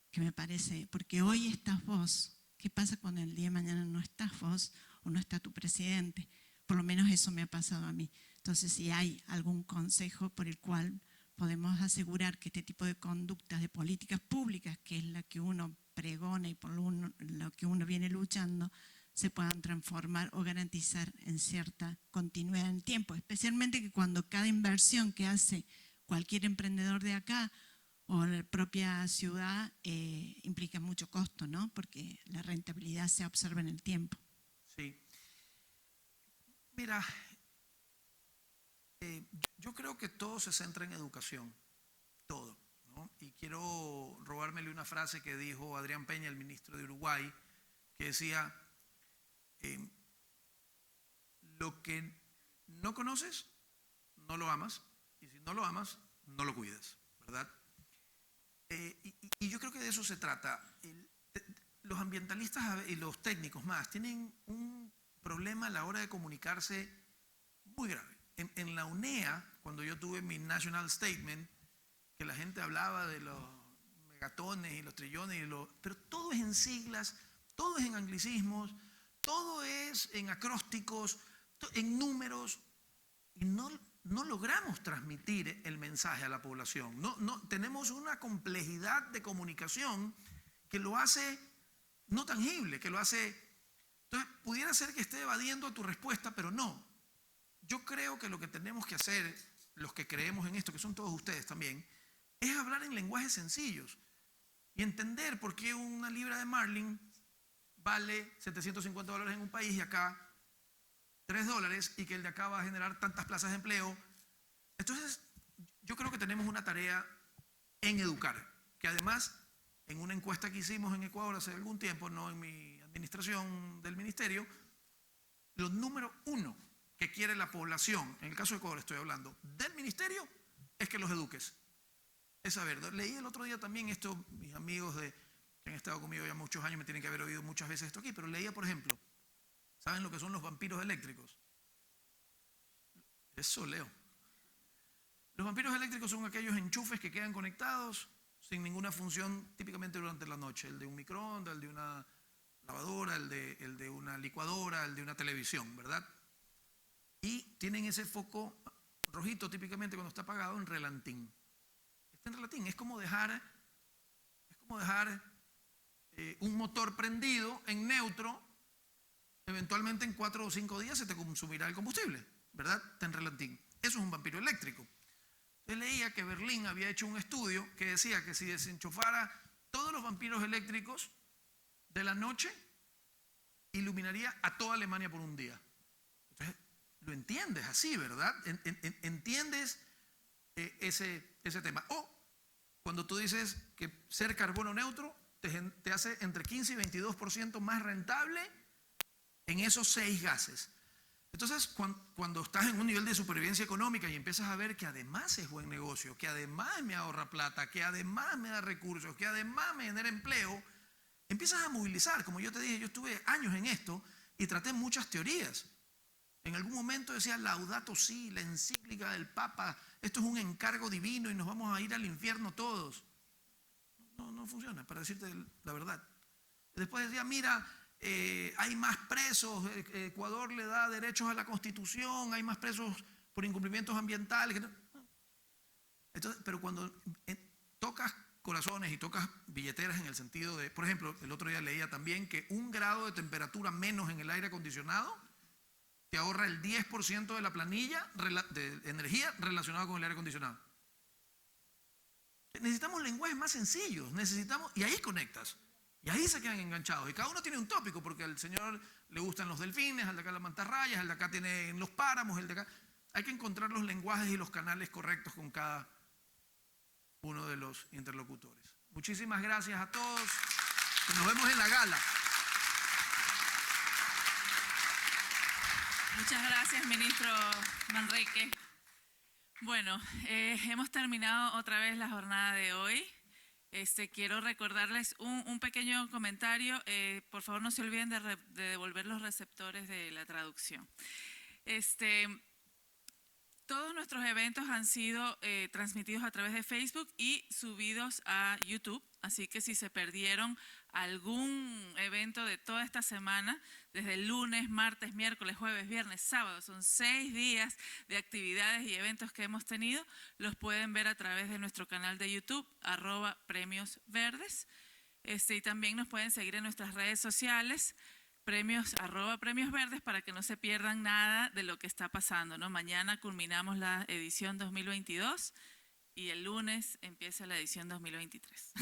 Que me parece, porque hoy estás vos, ¿qué pasa cuando el día de mañana no estás vos o no está tu presidente? Por lo menos eso me ha pasado a mí. Entonces, si hay algún consejo por el cual podemos asegurar que este tipo de conductas, de políticas públicas, que es la que uno pregona y por lo que uno viene luchando, se puedan transformar o garantizar en cierta continuidad en el tiempo. Especialmente que cuando cada inversión que hace cualquier emprendedor de acá o la propia ciudad implica mucho costo, ¿no? Porque la rentabilidad se observa en el tiempo. Sí. Mira, yo creo que todo se centra en educación, todo, ¿no? Y quiero robármele una frase que dijo Adrián Peña, el ministro de Uruguay, que decía, lo que no conoces, no lo amas, y si no lo amas, no lo cuidas, ¿verdad? Y yo creo que de eso se trata. Los ambientalistas y los técnicos más tienen un problema a la hora de comunicarse muy grave. En la UNEA, cuando yo tuve mi National Statement, que la gente hablaba de los megatones y los trillones, pero todo es en siglas, todo es en anglicismos, todo es en acrósticos, en números, y no logramos transmitir el mensaje a la población. Tenemos una complejidad de comunicación que lo hace no tangible, que lo hace... Entonces, pudiera ser que esté evadiendo tu respuesta, pero no. Yo creo que lo que tenemos que hacer, los que creemos en esto, que son todos ustedes también, es hablar en lenguajes sencillos y entender por qué una libra de marlin vale $750 en un país y acá $3, y que el de acá va a generar tantas plazas de empleo. Entonces, yo creo que tenemos una tarea en educar, que además, en una encuesta que hicimos en Ecuador hace algún tiempo, no en mi administración del ministerio, lo número uno que quiere la población, en el caso de Ecuador estoy hablando, del ministerio, es que los eduques. Es saber. Leí el otro día también esto, mis amigos que han estado conmigo ya muchos años me tienen que haber oído muchas veces esto aquí, pero leía, por ejemplo, ¿saben lo que son los vampiros eléctricos? Eso leo. Los vampiros eléctricos son aquellos enchufes que quedan conectados sin ninguna función, típicamente durante la noche. El de un microondas, el de una lavadora, el de una licuadora, el de una televisión, ¿verdad? Y tienen ese foco rojito típicamente cuando está apagado en relantín. Está en relantín, es como dejar un motor prendido en neutro, eventualmente en 4 o 5 días se te consumirá el combustible, ¿verdad? Está en relantín. Eso es un vampiro eléctrico. Yo leía que Berlín había hecho un estudio que decía que si desenchufara todos los vampiros eléctricos de la noche, iluminaría a toda Alemania por un día. Entonces, lo entiendes así, ¿verdad? Entiendes ese tema. O cuando tú dices que ser carbono neutro te hace entre 15 y 22% más rentable en esos 6 gases. Entonces, cuando estás en un nivel de supervivencia económica y empiezas a ver que además es buen negocio, que además me ahorra plata, que además me da recursos, que además me genera empleo, empiezas a movilizar. Como yo te dije, yo estuve años en esto y traté muchas teorías. En algún momento decía Laudato Si, la encíclica del Papa, esto es un encargo divino y nos vamos a ir al infierno todos. No funciona, para decirte la verdad. Después decía, mira, hay más presos, Ecuador le da derechos a la Constitución, hay más presos por incumplimientos ambientales. Entonces, pero cuando tocas corazones y tocas billeteras en el sentido de, por ejemplo, el otro día leía también que 1 grado de temperatura menos en el aire acondicionado te ahorra el 10% de la planilla de energía relacionada con el aire acondicionado. Necesitamos lenguajes más sencillos, y ahí conectas. Y ahí se quedan enganchados. Y cada uno tiene un tópico, porque al señor le gustan los delfines, al de acá las mantarrayas, al de acá tiene los páramos, el de acá. Hay que encontrar los lenguajes y los canales correctos con cada uno de los interlocutores. Muchísimas gracias a todos. Nos vemos en la gala. Muchas gracias, ministro Manrique. Bueno, hemos terminado otra vez la jornada de hoy. Quiero recordarles un pequeño comentario. Por favor, no se olviden de devolver los receptores de la traducción. Todos nuestros eventos han sido transmitidos a través de Facebook y subidos a YouTube. Así que si se perdieron algún evento de toda esta semana, desde el lunes, martes, miércoles, jueves, viernes, sábado, son 6 días de actividades y eventos que hemos tenido, los pueden ver a través de nuestro canal de YouTube, @premiosverdes. Y también nos pueden seguir en nuestras redes sociales, @premiosverdes, para que no se pierdan nada de lo que está pasando, ¿no? Mañana culminamos la edición 2022 y el lunes empieza la edición 2023.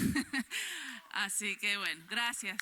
Así que bueno, gracias.